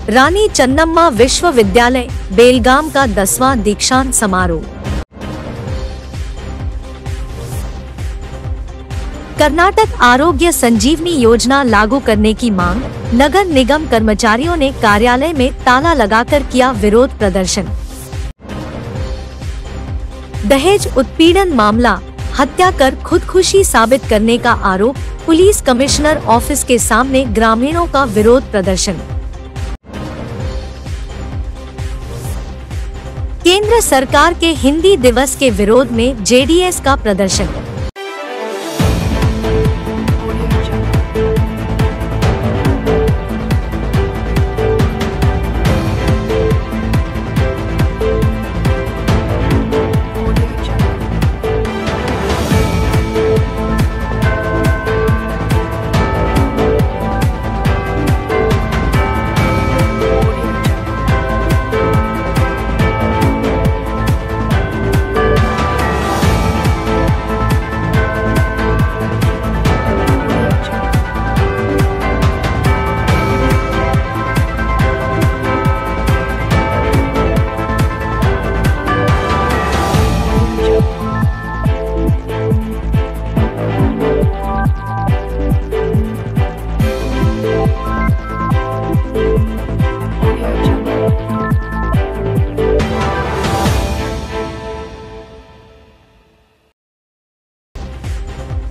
रानी चन्नम्मा विश्वविद्यालय बेलगाम का 10वां दीक्षांत समारोह। कर्नाटक आरोग्य संजीवनी योजना लागू करने की मांग, नगर निगम कर्मचारियों ने कार्यालय में ताला लगाकर किया विरोध प्रदर्शन। दहेज उत्पीड़न मामला, हत्या कर खुदकुशी साबित करने का आरोप, पुलिस कमिश्नर ऑफिस के सामने ग्रामीणों का विरोध प्रदर्शन। केंद्र सरकार के हिंदी दिवस के विरोध में जेडीएस का प्रदर्शन।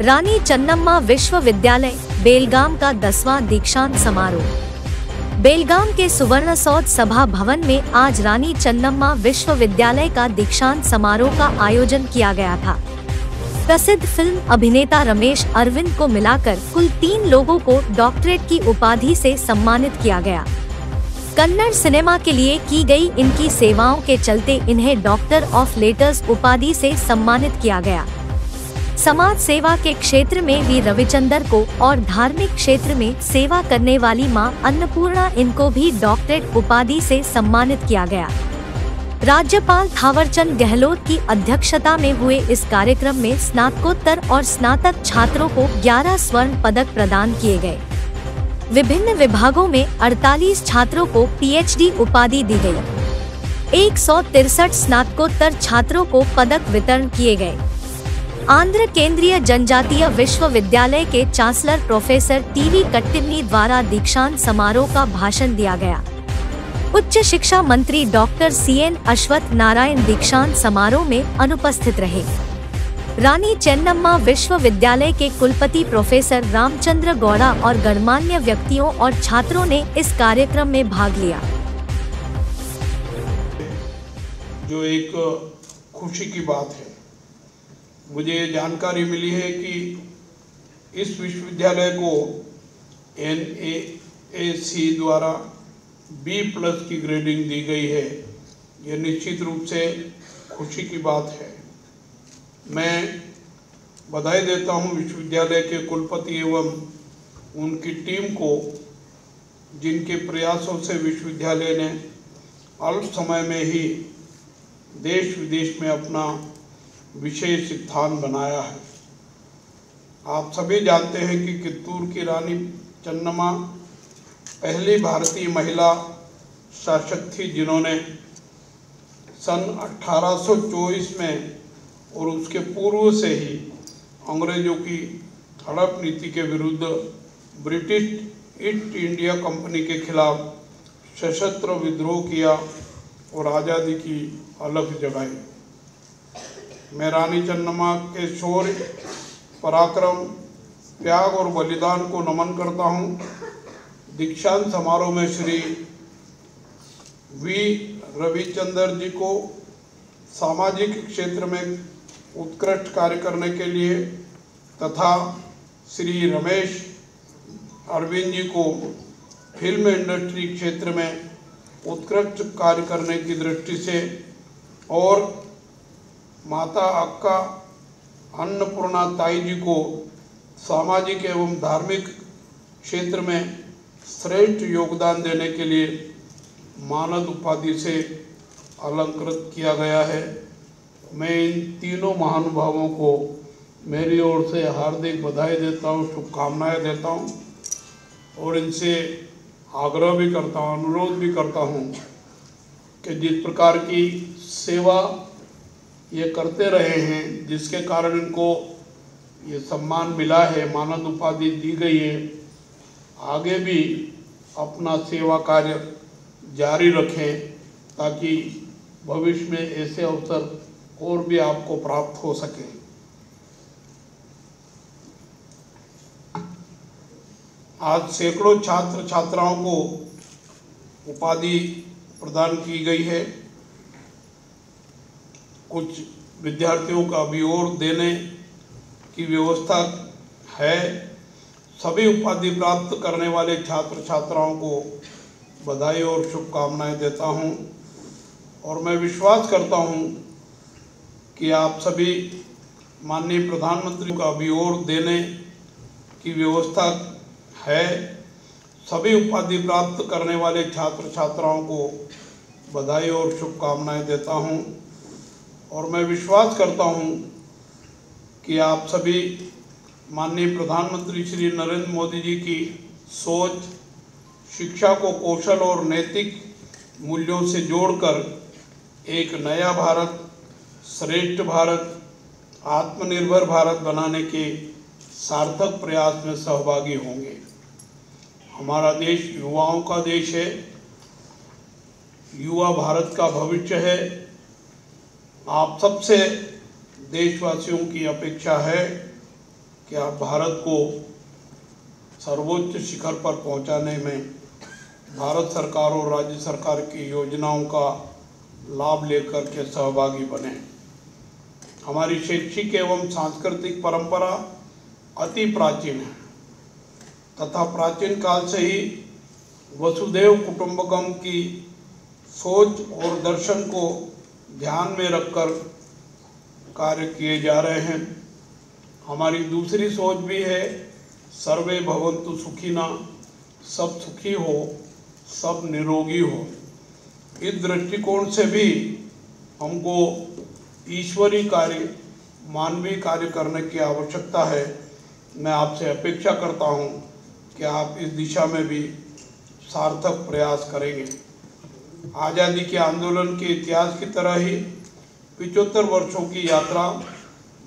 रानी चन्नम्मा विश्वविद्यालय बेलगाम का 10वां दीक्षांत समारोह। बेलगाम के सुवर्णसौध सभा भवन में आज रानी चन्नम्मा विश्वविद्यालय का दीक्षांत समारोह का आयोजन किया गया था। प्रसिद्ध फिल्म अभिनेता रमेश अरविंद को मिलाकर कुल 3 लोगों को डॉक्टरेट की उपाधि से सम्मानित किया गया। कन्नड़ सिनेमा के लिए की गई इनकी सेवाओं के चलते इन्हें डॉक्टर ऑफ लेटर्स उपाधि से सम्मानित किया गया। समाज सेवा के क्षेत्र में वी रविचंद्र को और धार्मिक क्षेत्र में सेवा करने वाली मां अन्नपूर्णा इनको भी डॉक्टरेट उपाधि से सम्मानित किया गया। राज्यपाल थावरचंद गहलोत की अध्यक्षता में हुए इस कार्यक्रम में स्नातकोत्तर और स्नातक छात्रों को 11 स्वर्ण पदक प्रदान किए गए। विभिन्न विभागों में 48 छात्रों को पीएचडी उपाधि दी गई। 163 स्नातकोत्तर छात्रों को पदक वितरण किए गए। आंध्र केंद्रीय जनजातीय विश्वविद्यालय के चांसलर प्रोफेसर टीवी कट्टिन्नी द्वारा दीक्षांत समारोह का भाषण दिया गया। उच्च शिक्षा मंत्री डॉक्टर सीएन अश्वत्थ नारायण दीक्षांत समारोह में अनुपस्थित रहे। रानी चेन्नम्मा विश्वविद्यालय के कुलपति प्रोफेसर रामचंद्र गौड़ा और गणमान्य व्यक्तियों और छात्रों ने इस कार्यक्रम में भाग लिया। जो एक खुशी की बात है, मुझे जानकारी मिली है कि इस विश्वविद्यालय को NAAC द्वारा B+ की ग्रेडिंग दी गई है। यह निश्चित रूप से खुशी की बात है। मैं बधाई देता हूं विश्वविद्यालय के कुलपति एवं उनकी टीम को, जिनके प्रयासों से विश्वविद्यालय ने अल्प समय में ही देश विदेश में अपना विशेष स्थान बनाया है। आप सभी जानते हैं कि कित्तूर की रानी चन्नम्मा पहली भारतीय महिला शासक थी जिन्होंने सन 1824 में और उसके पूर्व से ही अंग्रेजों की हड़प नीति के विरुद्ध ब्रिटिश ईस्ट इंडिया कंपनी के खिलाफ सशस्त्र विद्रोह किया और आज़ादी की अलख जगाई। मैं रानी चन्नम्मा के शौर्य, पराक्रम, त्याग और बलिदान को नमन करता हूँ। दीक्षांत समारोह में श्री वी रविचंद्र जी को सामाजिक क्षेत्र में उत्कृष्ट कार्य करने के लिए तथा श्री रमेश अरविंद जी को फिल्म इंडस्ट्री क्षेत्र में उत्कृष्ट कार्य करने की दृष्टि से और माता अक्का अन्नपूर्णा ताई जी को सामाजिक एवं धार्मिक क्षेत्र में श्रेष्ठ योगदान देने के लिए मानद उपाधि से अलंकृत किया गया है। मैं इन तीनों महानुभावों को मेरी ओर से हार्दिक बधाई देता हूँ, शुभकामनाएं देता हूँ और इनसे आग्रह भी करता हूँ, अनुरोध भी करता हूँ कि जिस प्रकार की सेवा ये करते रहे हैं, जिसके कारण इनको ये सम्मान मिला है, मानद उपाधि दी गई है, आगे भी अपना सेवा कार्य जारी रखें ताकि भविष्य में ऐसे अवसर और भी आपको प्राप्त हो सके। आज सैकड़ों छात्र छात्राओं को उपाधि प्रदान की गई है। कुछ विद्यार्थियों का अभी और देने की व्यवस्था है। सभी उपाधि प्राप्त करने वाले छात्र छात्राओं को बधाई और शुभकामनाएं देता हूं और मैं विश्वास करता हूं कि आप सभी माननीय प्रधानमंत्री का अभी और देने की व्यवस्था है। सभी उपाधि प्राप्त करने वाले छात्र छात्राओं को बधाई और शुभकामनाएं देता हूं और मैं विश्वास करता हूं कि आप सभी माननीय प्रधानमंत्री श्री नरेंद्र मोदी जी की सोच, शिक्षा को कौशल और नैतिक मूल्यों से जोड़कर एक नया भारत, श्रेष्ठ भारत, आत्मनिर्भर भारत बनाने के सार्थक प्रयास में सहभागी होंगे। हमारा देश युवाओं का देश है, युवा भारत का भविष्य है। आप सबसे देशवासियों की अपेक्षा है कि आप भारत को सर्वोच्च शिखर पर पहुंचाने में भारत सरकार और राज्य सरकार की योजनाओं का लाभ लेकर के सहभागी बने। हमारी शैक्षिक एवं सांस्कृतिक परंपरा अति प्राचीन है तथा प्राचीन काल से ही वसुधैव कुटुंबकम की सोच और दर्शन को ध्यान में रखकर कार्य किए जा रहे हैं। हमारी दूसरी सोच भी है, सर्वे भवन्तु सुखिना, सब सुखी हो, सब निरोगी हो। इस दृष्टिकोण से भी हमको ईश्वरीय कार्य, मानवीय कार्य करने की आवश्यकता है। मैं आपसे अपेक्षा करता हूं कि आप इस दिशा में भी सार्थक प्रयास करेंगे। आज़ादी के आंदोलन के इतिहास की तरह ही 75 वर्षों की यात्रा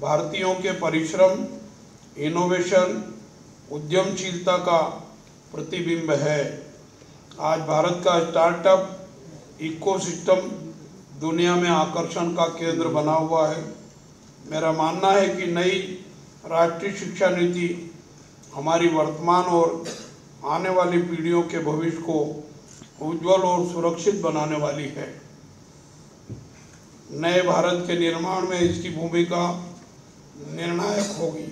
भारतीयों के परिश्रम, इनोवेशन, उद्यमशीलता का प्रतिबिंब है। आज भारत का स्टार्टअप इकोसिस्टम दुनिया में आकर्षण का केंद्र बना हुआ है। मेरा मानना है कि नई राष्ट्रीय शिक्षा नीति हमारी वर्तमान और आने वाली पीढ़ियों के भविष्य को उज्जवल और सुरक्षित बनाने वाली है। नए भारत के निर्माण में इसकी भूमिका निर्णायक होगी।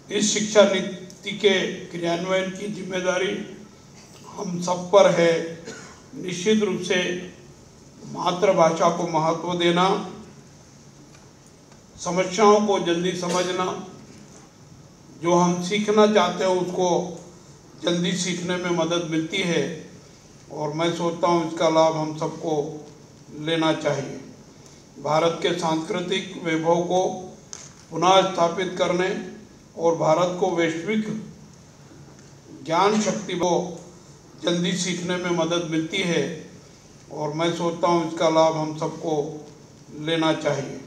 इस शिक्षा नीति के क्रियान्वयन की जिम्मेदारी हम सब पर है। निश्चित रूप से मातृभाषा को महत्व देना, समस्याओं को जल्दी समझना, जो हम सीखना चाहते हैं उसको जल्दी सीखने में मदद मिलती है और मैं सोचता हूँ इसका लाभ हम सबको लेना चाहिए। भारत के सांस्कृतिक वैभव को पुनः स्थापित करने और भारत को वैश्विक ज्ञान शक्ति को जल्दी सीखने में मदद मिलती है और मैं सोचता हूँ इसका लाभ हम सबको लेना चाहिए।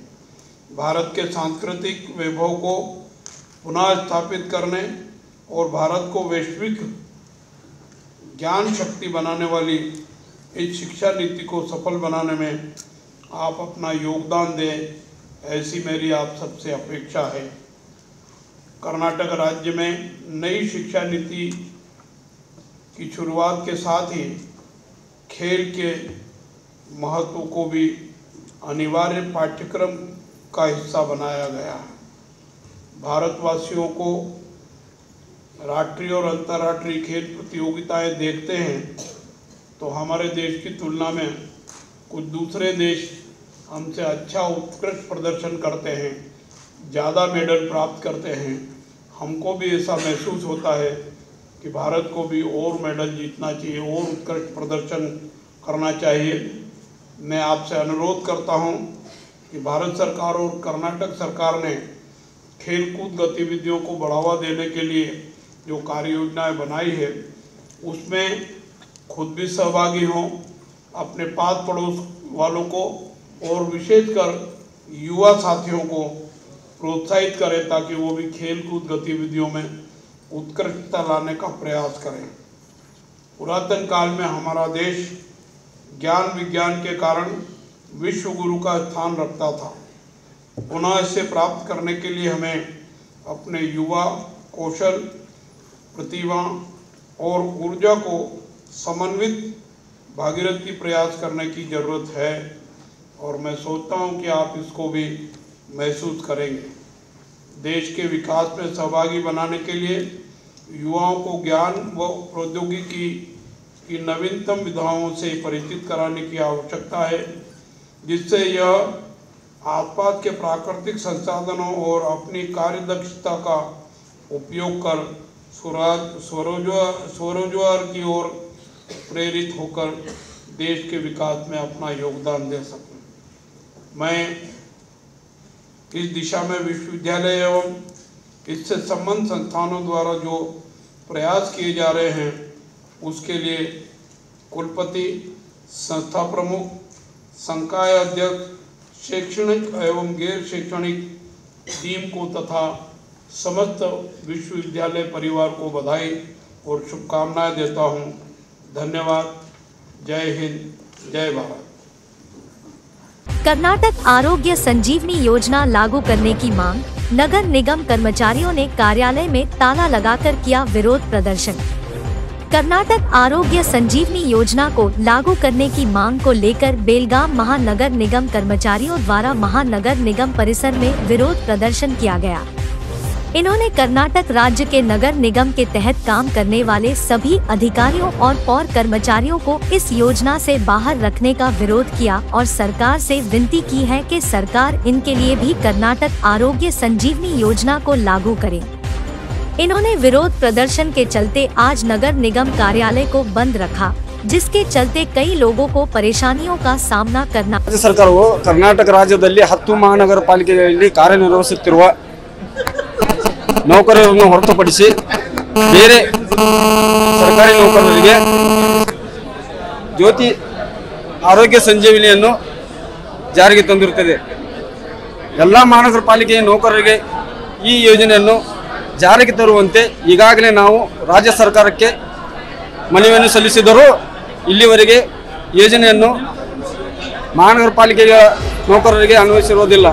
भारत के सांस्कृतिक वैभव को पुनः स्थापित करने और भारत को वैश्विक ज्ञान शक्ति बनाने वाली इस शिक्षा नीति को सफल बनाने में आप अपना योगदान दें, ऐसी मेरी आप सबसे अपेक्षा है। कर्नाटक राज्य में नई शिक्षा नीति की शुरुआत के साथ ही खेल के महत्व को भी अनिवार्य पाठ्यक्रम का हिस्सा बनाया गया है। भारतवासियों को राष्ट्रीय और अंतर्राष्ट्रीय खेल प्रतियोगिताएं देखते हैं तो हमारे देश की तुलना में कुछ दूसरे देश हमसे अच्छा उत्कृष्ट प्रदर्शन करते हैं, ज़्यादा मेडल प्राप्त करते हैं। हमको भी ऐसा महसूस होता है कि भारत को भी और मेडल जीतना चाहिए और उत्कृष्ट प्रदर्शन करना चाहिए। मैं आपसे अनुरोध करता हूं कि भारत सरकार और कर्नाटक सरकार ने खेलकूद गतिविधियों को बढ़ावा देने के लिए जो कार्य योजनाएँ बनाई है उसमें खुद भी सहभागी हों, अपने पास पड़ोस वालों को और विशेषकर युवा साथियों को प्रोत्साहित करें ताकि वो भी खेलकूद गतिविधियों में उत्कृष्टता लाने का प्रयास करें। पुरातन काल में हमारा देश ज्ञान विज्ञान के कारण विश्व गुरु का स्थान रखता था। पुनः इसे प्राप्त करने के लिए हमें अपने युवा कौशल, प्रतिभा और ऊर्जा को समन्वित भागीरथी प्रयास करने की ज़रूरत है और मैं सोचता हूं कि आप इसको भी महसूस करेंगे। देश के विकास में सहभागी बनाने के लिए युवाओं को ज्ञान व प्रौद्योगिकी की नवीनतम विधाओं से परिचित कराने की आवश्यकता है, जिससे यह आसपास के प्राकृतिक संसाधनों और अपनी कार्यदक्षता का उपयोग कर स्वरोजगार की ओर प्रेरित होकर देश के विकास में अपना योगदान दे सकें। मैं इस दिशा में विश्वविद्यालय एवं इससे संबद्ध संस्थानों द्वारा जो प्रयास किए जा रहे हैं उसके लिए कुलपति, संस्था प्रमुख, संकाय अध्यक्ष, शैक्षणिक एवं गैर शैक्षणिक टीम को तथा समस्त विश्वविद्यालय परिवार को बधाई और शुभकामनाएं देता हूं। धन्यवाद। जय हिंद, जय भारत। कर्नाटक आरोग्य संजीवनी योजना लागू करने की मांग, नगर निगम कर्मचारियों ने कार्यालय में ताला लगाकर किया विरोध प्रदर्शन। कर्नाटक आरोग्य संजीवनी योजना को लागू करने की मांग को लेकर बेलगाम महानगर निगम कर्मचारियों द्वारा महानगर निगम परिसर में विरोध प्रदर्शन किया गया। इन्होंने कर्नाटक राज्य के नगर निगम के तहत काम करने वाले सभी अधिकारियों और पौर कर्मचारियों को इस योजना से बाहर रखने का विरोध किया और सरकार से विनती की है कि सरकार इनके लिए भी कर्नाटक आरोग्य संजीवनी योजना को लागू करे। इन्होंने विरोध प्रदर्शन के चलते आज नगर निगम कार्यालय को बंद रखा, जिसके चलते कई लोगों को परेशानियों का सामना करना। राज्य सरकारವು कर्नाटक राज्यದಲ್ಲಿ 10 महानगर ಪಾಲಿಕೆಗಳಲ್ಲಿ ಕಾರ್ಯನಿರ್ವಹಿಸುತ್ತಿರುವ ನೌಕರರನ್ನು ಹೊರತುಪಡಿಸಿ ಬೇರೆ ಸರ್ಕಾರಿ ನೌಕರರಿಗೆ ಜ್ಯೋತಿ ಆರೋಗ್ಯ ಸಂಜೀವಿನಿಯನ್ನು ಜಾರಿಗೆ ತಂದಿರುತ್ತದೆ। ಎಲ್ಲ ಮಹಾನಗರ ಪಾಲಿಕೆಯ ನೌಕರರಿಗೆ ಈ ಯೋಜನೆಯನ್ನು ಜಾರಿಗೆ ತರುವಂತೆ ಈಗಾಗಲೇ ನಾವು ರಾಜ್ಯ ಸರ್ಕಾರಕ್ಕೆ ಮನವಿಯನ್ನು ಸಲ್ಲಿಸಿದರೂ ಇಲ್ಲಿವರೆಗೆ ಯೋಜನೆಯನ್ನು ಮಹಾನಗರ ಪಾಲಿಕೆಯ ನೌಕರರಿಗೆ ಅನ್ವಯಿಸಿರುವುದಿಲ್ಲ।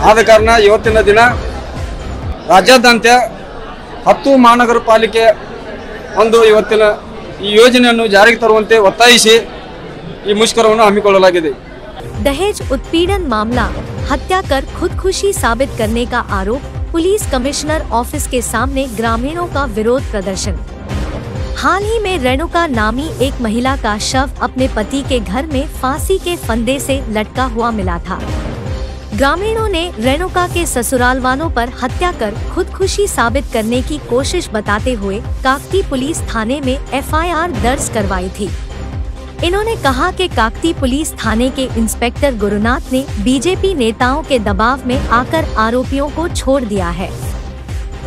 ಆದ ಕಾರಣ ಇವತ್ತಿನ ದಿನ ರಾಜ್ಯಾದ್ಯಂತ 10 ಮಹಾನಗರ ಪಾಲಿಕೆ ಒಂದು ಇವತ್ತಿನ ಈ ಯೋಜನೆಯನ್ನು ಜಾರಿಗೆ ತರುವಂತೆ ಒತ್ತಾಯಿಸಿ ಈ ಮುಷ್ಕರವನ್ನು ಹಮ್ಮಿಕೊಳ್ಳಲಾಗಿದೆ। दहेज उत्पीड़न मामला, हत्या कर खुदकुशी साबित करने का आरोप, पुलिस कमिश्नर ऑफिस के सामने ग्रामीणों का विरोध प्रदर्शन। हाल ही में रेणुका नामी एक महिला का शव अपने पति के घर में फांसी के फंदे से लटका हुआ मिला था। ग्रामीणों ने रेणुका के ससुराल वालों पर हत्या कर खुदकुशी साबित करने की कोशिश बताते हुए काकती पुलिस थाने में एफआईआर दर्ज करवाई थी। इन्होंने कहा कि काकती पुलिस थाने के इंस्पेक्टर गुरुनाथ ने बीजेपी नेताओं के दबाव में आकर आरोपियों को छोड़ दिया है।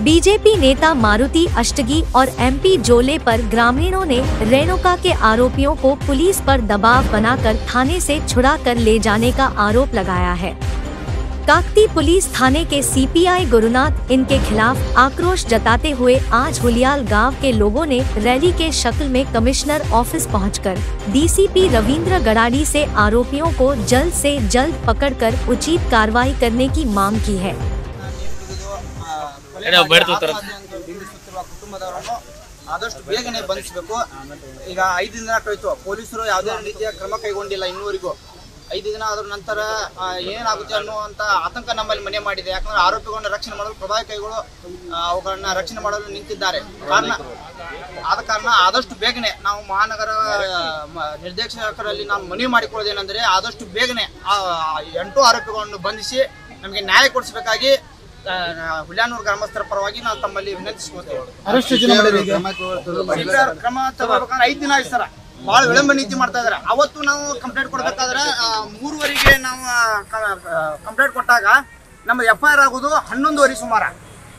बीजेपी नेता मारुति अष्टगी और एमपी जोले पर ग्रामीणों ने रेणुका के आरोपियों को पुलिस पर दबाव बनाकर थाने से छुड़ा कर ले जाने का आरोप लगाया है। काकती पुलिस थाने के सीपीआई गुरुनाथ इनके खिलाफ आक्रोश जताते हुए आज हुलियाल गांव के लोगों ने रैली के शक्ल में कमिश्नर ऑफिस पहुंचकर डीसीपी रविंद्र गडाड़ी से आरोपियों को जल्द से जल्द पकड़कर उचित कार्रवाई करने की मांग की है। ಆದಷ್ಟು ಬೇಗನೆ ಬಂಧಿಸಬೇಕು। ಈಗ 5 ದಿನ ಕಳೆಯಿತು, ಪೊಲೀಸರು ಯಾವುದೇ ರೀತಿಯ ಕ್ರಮ ಕೈಗೊಂಡಿಲ್ಲ ಇನ್ನೂವರೆಗೂ। 5 ದಿನ ಆದ ನಂತರ ಏನಾಗುತ್ತೆ ಅನ್ನುವಂತ ಆತಂಕ ನಮ್ಮಲ್ಲಿ ಮನೆ ಮಾಡಿದೆ। ಯಾಕಂದ್ರೆ ಆರೋಪಿಗಳನ್ನ ರಕ್ಷಣೆ ಮಾಡಲು ಪ್ರಭಾವಿ ಕೈಗಳು ಅವುಗಳನ್ನ ರಕ್ಷಣೆ ಮಾಡಲು ನಿಂತಿದ್ದಾರೆ। ಆದ ಕಾರಣ ಆದಷ್ಟು ಬೇಗನೆ ನಾವು ಮಹಾನಗರ ನಿರ್ದೇಶಕರಲ್ಲಿ ನಾವು ಮನವಿ ಮಾಡಿಕೊಳ್ಳೋದೇನೆಂದರೆ ಆದಷ್ಟು ಬೇಗನೆ 8 ಆರೋಪಿಗಳನ್ನು ಬಂಧಿಸಿ ನಮಗೆ ನ್ಯಾಯ ಕೊಡಿಸಬೇಕಾಗಿ ಹುಲ್ಯಾನೂರು ಗ್ರಾಮಸ್ಥರ ಪರವಾಗಿ ನಾವು ತಮ್ಮಲ್ಲಿ ವಿನಂತಿಸಿಕೊಳ್ಳುತ್ತೇವೆ। ಕ್ರಮ ತಗೋಬೇಕಂದ್ರೆ 5 ದಿನ ಆಯ್ತು ಸರ್, ಭಾಳ ವಿಳಂಬ ನೀತಿ ಮಾಡ್ತಾ ಇದ್ದಾರೆ। ಅವತ್ತು ನಾವು ಕಂಪ್ಲೇಂಟ್ ಕೊಡಬೇಕಾದ್ರೆ 3:30ಗೆ ನಾವು ಕಂಪ್ಲೇಂಟ್ ಕೊಟ್ಟಾಗ ನಮ್ಮ ಎಫ್ಐಆರ್ ಆಗೋದು 11:30 ಸುಮಾರು।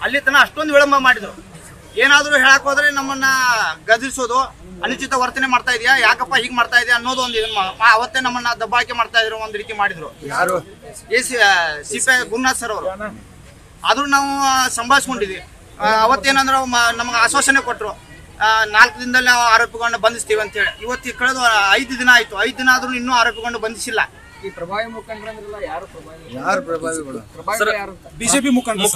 ಅಲ್ಲಿ ತನಕ ಅಷ್ಟೊಂದು ವಿಳಂಬ ಮಾಡಿದ್ರು। ಏನಾದರೂ ಹೇಳಕ್ ಹೋದ್ರೆ ನಮ್ಮನ್ನ ಗದರಿಸೋದು, ಅನುಚಿತ ವರ್ತನೆ ಮಾಡ್ತಾ ಇದೆಯಾ, ಯಾಕಪ್ಪ ಹೀಗೆ ಮಾಡ್ತಾ ಇದೆಯಾ ಅನ್ನೋದು ಒಂದು ಅವತ್ತೇ ನಮ್ಮನ್ನ ದಬ್ಬಾಳಿಕೆ ಮಾಡ್ತಾ ಇದ್ರು, ಒಂದು ರೀತಿ ಮಾಡಿದ್ರು. ಯಾರು CPI ಗುರುನಾಥ್ ಸರ್ ಅವರು. ಆದ್ರೂ ನಾವು ಸಂಭಾಳಿಸ್ಕೊಂಡಿದ್ವಿ. ಅವತ್ತೇನಂದ್ರೆ ನಮಗೆ ಆಶ್ವಾಸನೆ ಕೊಟ್ಟರು, 4 ದಿನದಲ್ಲಿ ನಾವು ಆರೋಪಿಗಳನ್ನ ಬಂಧಿಸ್ತೀವಿ ಅಂತ ಹೇಳಿ. ಇವತ್ತು ಕಳೆದ 5 ದಿನ ಆಯ್ತು. 5 ದಿನ ಆದ್ರೂ ಇನ್ನೂ ಆರೋಪಿಗಳನ್ನ ಬಂಧಿಸಿಲ್ಲ. ಈ ಪ್ರಭಾವಿ ಮುಖಂಡರಂದ್ರಲ್ಲ, ಯಾರು ಪ್ರಭಾವಿಗಳು? ಬಿಜೆಪಿ ಮುಖಂಡರು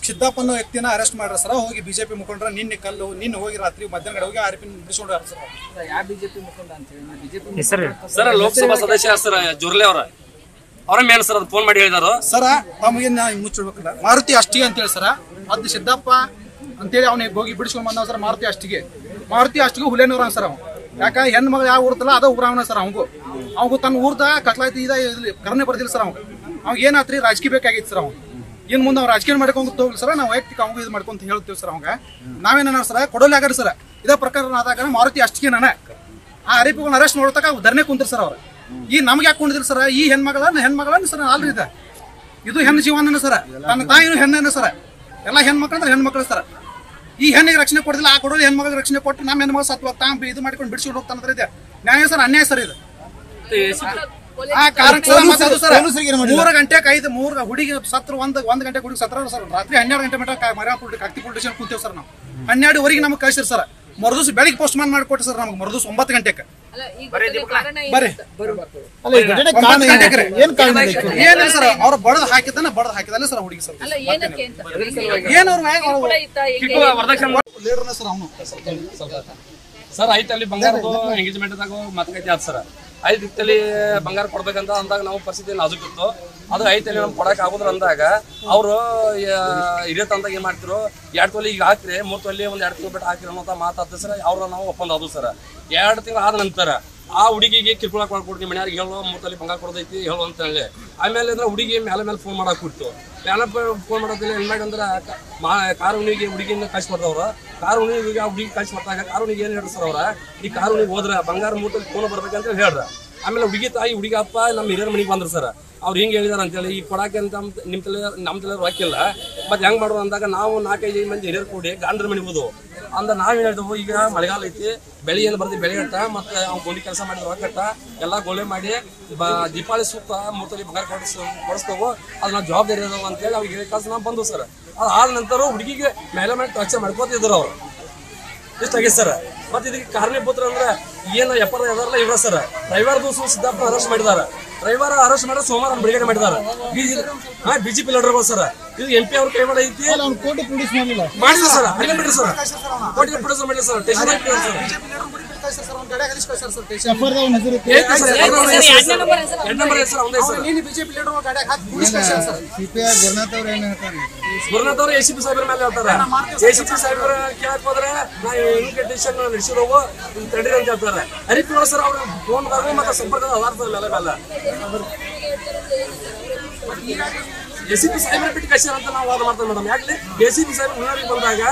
ಸಿದ್ದಪ್ಪ ಅನ್ನೋ ವ್ಯಕ್ತಿನ ಅರೆಸ್ಟ್ ಮಾಡ್ರ ಸರ್. ಹೋಗಿ ಬಿಜೆಪಿ ಮುಖಂಡರ ನಿನ್ನೆ ಹೋಗಿ ರಾತ್ರಿ ಮಧ್ಯಾಹ್ನ ಹೋಗಿ ಆರೋಪಿ ಬಿಡಿಸ್ಕೊಂಡ್ರ ಸರ್. ಯಾವ ಬಿಜೆಪಿ ಮುಖಂಡ ಅಂತ ಹೇಳಿ? ಬಿಜೆಪಿ ಸರ್ ಲೋಕಸಭಾ ಸದಸ್ಯ ಸರ್ ಜೋರ್ಲೆ ಅವರ ಮೇನ್ ಸರ್ ಅದು ಫೋನ್ ಮಾಡಿ ಹೇಳಿದಾರ ಸರ್. ನಮಗೆ ಮುಚ್ಚಿಡ್ಬೇಕಲ್ಲ ಮಾರುತಿ ಅಷ್ಟಿಗೆ ಅಂತೇಳಿ ಸರ್. ಅದು ಸಿದ್ದಪ್ಪ ಅಂತೇಳಿ ಅವ್ನಿಗೆ ಹೋಗಿ ಬಿಡಿಸ್ಕೊಂಡ್ ಬಂದವ ಸರ್. ಮಾರುತಿ ಅಷ್ಟಿಗೆ ಹುಲೇನೂರ ಸರ್. ಅವ್ ಯಾಕ ಹೆಣ್ಣು ಮಗ ಯಾವ ಊರ್ತಲ್ಲ ಅದ ಊರಾವನ ಸರ್. ಅವಂಗು ತನ್ನ ಊರ್ದ ಕತ್ಲಾಯ್ತು ಕರ್ನೆ ಬರ್ದಿಲ್ಲ ಸರ್. ಅವ್ಗೆ ಏನಾತ್ರಿ ರಾಜಕೀಯ ಬೇಕಾಗಿತ್ತು ಸರ್. ಅವ್ನು ಇನ್ ಮುಂದೆ ಅವ್ರು ರಾಜಕೀಯ ಮಾಡ್ಕೊಂಡ್ ಹೋಗ್ಲಿ ಸರ್. ನಾವು ವೈಯಕ್ತಿಕ ಅವಂಗ ಇದು ಮಾಡ್ಕೊಂತ ಹೇಳ್ತೀವಿ ಸರ್. ಅವಂಗ ನಾವೇನ ಸರ್ ಕೊಡೋಲಿ ಆಗಾರ ಸರ್. ಇದೇ ಪ್ರಕರಣ ಆದಾಗ ಮಾರುತಿ ಅಷ್ಟಿಗೆ ಆ ಆರೋಪಿಗಳನ್ನ ಅರೆಸ್ಟ್ ನೋಡ್ತಕ್ಕ ಧರಣೆ ಕುಂತ್ರಿ ಸರ್. ಅವ್ರು ಈ ನಮ್ಗೆ ಯಾಕೆ ಕುಂಡಿದ್ರಿ ಸರ್? ಈ ಹೆಣ್ಮಗಳನ್ನ ಸರ್ ಅಲ್ರಿ ಇದು ಹೆಣ್ಣು ಜೀವನ ಸರ್. ತನ್ನ ತಾಯಿನೂ ಹೆಣ್ಣೇನ ಸರ್. ಎಲ್ಲ ಹೆಣ್ಮಕ್ಳು ಹೆಣ್ಮಕ್ಳು ಸರ್. ಈ ಹೆಣ್ಣಿಗೆ ರಕ್ಷಣೆ ಕೊಡಲಿಲ್ಲ, ಆ ಕೊಡೋದು ಹೆಣ್ಮಗಳಿಗೆ ರಕ್ಷಣೆ ಕೊಟ್ಟು ನಮ್ಮ ಹೆಣ್ಮಗಳು ಸತ್ವ ಇದು ಮಾಡ್ಕೊಂಡು ಬಿಡಿಸ್ಕೊಂಡು ಹೋಗ್ತಾನೆ ಇದೆ. ನ್ಯಾಯ ಸರ್, ಅನ್ಯಾಯ ಸರ್ ಇದು. ಆ ಕಾರಣ 3 ಗಂಟೆಗೆ ಹುಡುಗಿ ಸತ್ರ 1 ಗಂಟೆ ಹುಡುಗಿ ಸತ್ರ ಸರ್. ರಾತ್ರಿ 12 ಗಂಟೆ ಮಟ್ಟ ಕತ್ತಿ ಪೊಲಿಟಿಷನ್ ಕುಂತೇವ್ ಸರ್. ನಾವು 12ವರೆಗೆ ನಮ್ಗೆ ಕಳಿಸಿರ್ ಸರ್. ಮರುದಿವ್ಸ ಬೆಳಿಗ್ಗೆ ಪೋಸ್ಟ್ ಮಾನ್ ಮಾಡಿಕೊಟ್ಟು ಸರ್. ನಮ್ಗೆ ಮರುದಿವ್ಸ 9 ಗಂಟೆಗೆ ಏನಿಲ್ಲ ಸರ್. ಅವ್ರು ಬಡದ್ ಹಾಕಿದಾನೆ ಸರ್ ಹುಡುಗಿ ಸರ್. ಲೀಡರ್ನ ಸರ್ ಅವನು ಸರ್. ಐತಲ್ಲಿ ಬಂಗಾರದು ಎಂಗೇಜ್ಮೆಂಟ್ ಮಾತುಕತೆ ಆಯ್ತು ಸರ್. 5 ದಿಕ್ಕಲ್ಲಿ ಬಂಗಾರ ಕೊಡ್ಬೇಕಂತ ಅಂದಾಗ ನಾವು ಪರಿಸ್ಥಿತಿ ನಾಜುಕಿತ್ತು. ಅದು 5 ತಲೆ ನಮ್ಗೆ ಕೊಡಕ್ ಆಗುದ್ರ ಅಂದಾಗ ಅವರು ಹಿರಿಯ ತಂದಾಗ ಏನ್ ಮಾಡ್ತಿರು, 2 ತೊಲೆ ಈಗ ಹಾಕ್ರಿ, 3 ತೊಲೆ ಒಂದು 2 ತಿಂಗಳು ಬಿಟ್ಟು ಹಾಕಿರಿ ಅನ್ನೋ ಮಾತಾಡ್ತೀವಿ ಸರ್. ಅವ್ರ ನಾವು ಒಪ್ಪಂದ ಅದು ಸರ್. 2 ತಿಂಗಳು ಆದ ನಂತರ ಆ ಹುಡುಗಿಗೆ ಕಿರ್ಕೊಳಕ್ ಮಾಡ್ಕೊಡ್ತೀವಿ, ಮನೆಯಾರಿಗೆ ಹೇಳೋ 3 ತೊಲೆ ಬಂಗಾರ ಕೊಡೋದೈತಿ ಹೇಳು ಅಂತ ಹೇಳಿ. ಆಮೇಲೆ ಅಂದ್ರೆ ಹುಡುಗಿ ಮೇಲೆ ಫೋನ್ ಮಾಡಕ್ ಕೊಡ್ತು. ಮೇಲೆ ಫೋನ್ ಮಾಡೋದಿಲ್ಲ ಏನ್ ಮಾಡಂದ್ರೆ ಕಾರುಣಿಗೆ ಹುಡುಗಿನ ಕಳ್ಸಿಕೊಡ್ದವ್ರು. ಕಾರುಣಿಗೆ ಆ ಹುಡುಗಿ ಕಳ್ಸಿಕೊಟ್ಟಾಗ ಕಾರುಣಿಗೆ ಏನ್ ಹೇಳ್ರಿ ಸರ್ ಅವ್ರ, ಈ ಕಾರುಣಿಗೆ ಹೋದ್ರ ಬಂಗಾರ 3 ತೊಲೆ ಫೋನ್ ಬರ್ಬೇಕಂತ ಹೇಳ್ರ. ಆಮೇಲೆ ಹುಡುಗಿ ತಾಯಿ ಹುಡುಗಿ ಅಪ್ಪ ನಮ್ಮ ಹಿರಿಯರ ಮನೆಗೆ ಬಂದ್ರು ಸರ್. ಅವ್ರು ಹಿಂಗೆ ಹೇಳಿದಾರ ಅಂತೇಳಿ, ಈ ಕೊಡಾಕೆ ಅಂತ ನಮ್ಮ ತಲೆ ಹಾಕಿಲ್ಲ, ಮತ್ತೆ ಹೆಂಗ್ ಮಾಡೋದು ಅಂದಾಗ ನಾವು 4-5 ಮಂದಿ ಹಿರಿಯರು ಕೂಡಿ ಗಂಡ್ರ ಮನೆಗೆ ಹೋದವು. ಅಂದ್ರೆ ನಾವೇನು ಹೇಳಿದೆವು, ಈಗ ಮಳೆಗಾಲ ಐತಿ, ಬೆಳೆ ಏನು ಬರ್ತೀವಿ ಬೆಳೆ ಕಟ್ಟ, ಮತ್ತು ಅವ್ನು ಗೊಂಡಿ ಕೆಲಸ ಮಾಡಿದ್ರೆ ರೊಕ್ಕಟ್ಟ ಎಲ್ಲ ಗೊಳೆ ಮಾಡಿ ದೀಪಾವಳಿ ಸೂಕ್ತ 3 ತೊಲೆ ಬಂಗಾರ ಕೊಡಿಸ್ತೇವೆ, ಅದು ನಾವು ಜವಾಬ್ದಾರಿ ಇದಾವೆ ಅಂತೇಳಿ ಅವ್ರಿಗೆ ಹೇಳಿ ಕಳ್ಸಿ ನಾವು ಬಂದು ಸರ್. ಅದು ಆದ ನಂತರ ಹುಡುಗಿಗೆ ಮೇಲೆ ಟಚ್ ಮಾಡ್ಕೋತಿದ್ರು ಅವರು. ಇಷ್ಟಾಗಿದೆ ಸರ್. ಮತ್ತೆ ಇದಕ್ಕೆ ಕಾರಣೀಭೂತರು ಅಂದ್ರೆ ಏನು ಎಪ್ಪರ ಇದಾರಲ್ಲ ಇವ್ರ ಸರ್. ಡ್ರೈವರ್ದು ಸಿದ್ದಪ್ಪ ಅರೆಸ್ಟ್ ಮಾಡಿದಾರೆ. ಡ್ರೈವರ್ ಅರೆಸ್ಟ್ ಮಾಡಿದ್ರೆ ಸೋಮವಾರ ಬಿಡುಗಡೆ ಮಾಡಿದಾರೆ. ಬಿಜೆಪಿ ಲೀಡರ್ಗಳು ಸರ್. ಇದು MP ಅವ್ರ ಕೈ ಮಾಡಿ ಐತಿ ಮಾಡಿಲ್ಲ ಸರ್. ಅಲ್ಲೇ ಬಿಡ್ರಿ ಸರ್, ಕೋಟಿ ಪ್ರೊಡ್ಯೂಸ್ ಮಾಡಿಲ್ಲ ಸರ್. ಗುರುನಾಥ್ ಅವರು ACP ಸಾಹೇಬ್ರ ಮೇಲೆ ಹೇಳ್ತಾರೆ. ACP ಸಾಹೇಬ್ರ ಕೇಳಕ್ ಹೋದ್ರೆ ಡಿಸಿಷನ್ ನಡೆಸಿರೋವು ತಡೀರಿ ಅಂತ ಹೇಳ್ತಾರೆ. ಹರಿಪ್ರಿಯ ಸರ್ ಅವ್ರ ಫೋನ್ದಾಗ ಮತ್ತೆ ಸಂಪರ್ಕದ ಮೇಲೆ ಮೇಲೆ ACP ಸಾಹೇಬ್ರ ಬಿಟ್ಟು ಕಳ್ಸ್ಯಾರ ಅಂತ ನಾವು ವಾದ ಮಾಡ್ತೇವೆ ಮೇಡಮ್. ಯಾಕಂದ್ರೆ ACP ಸಾಹೇಬ್ರ ಮುನ್ನಾರಿಗೆ ಬಂದಾಗ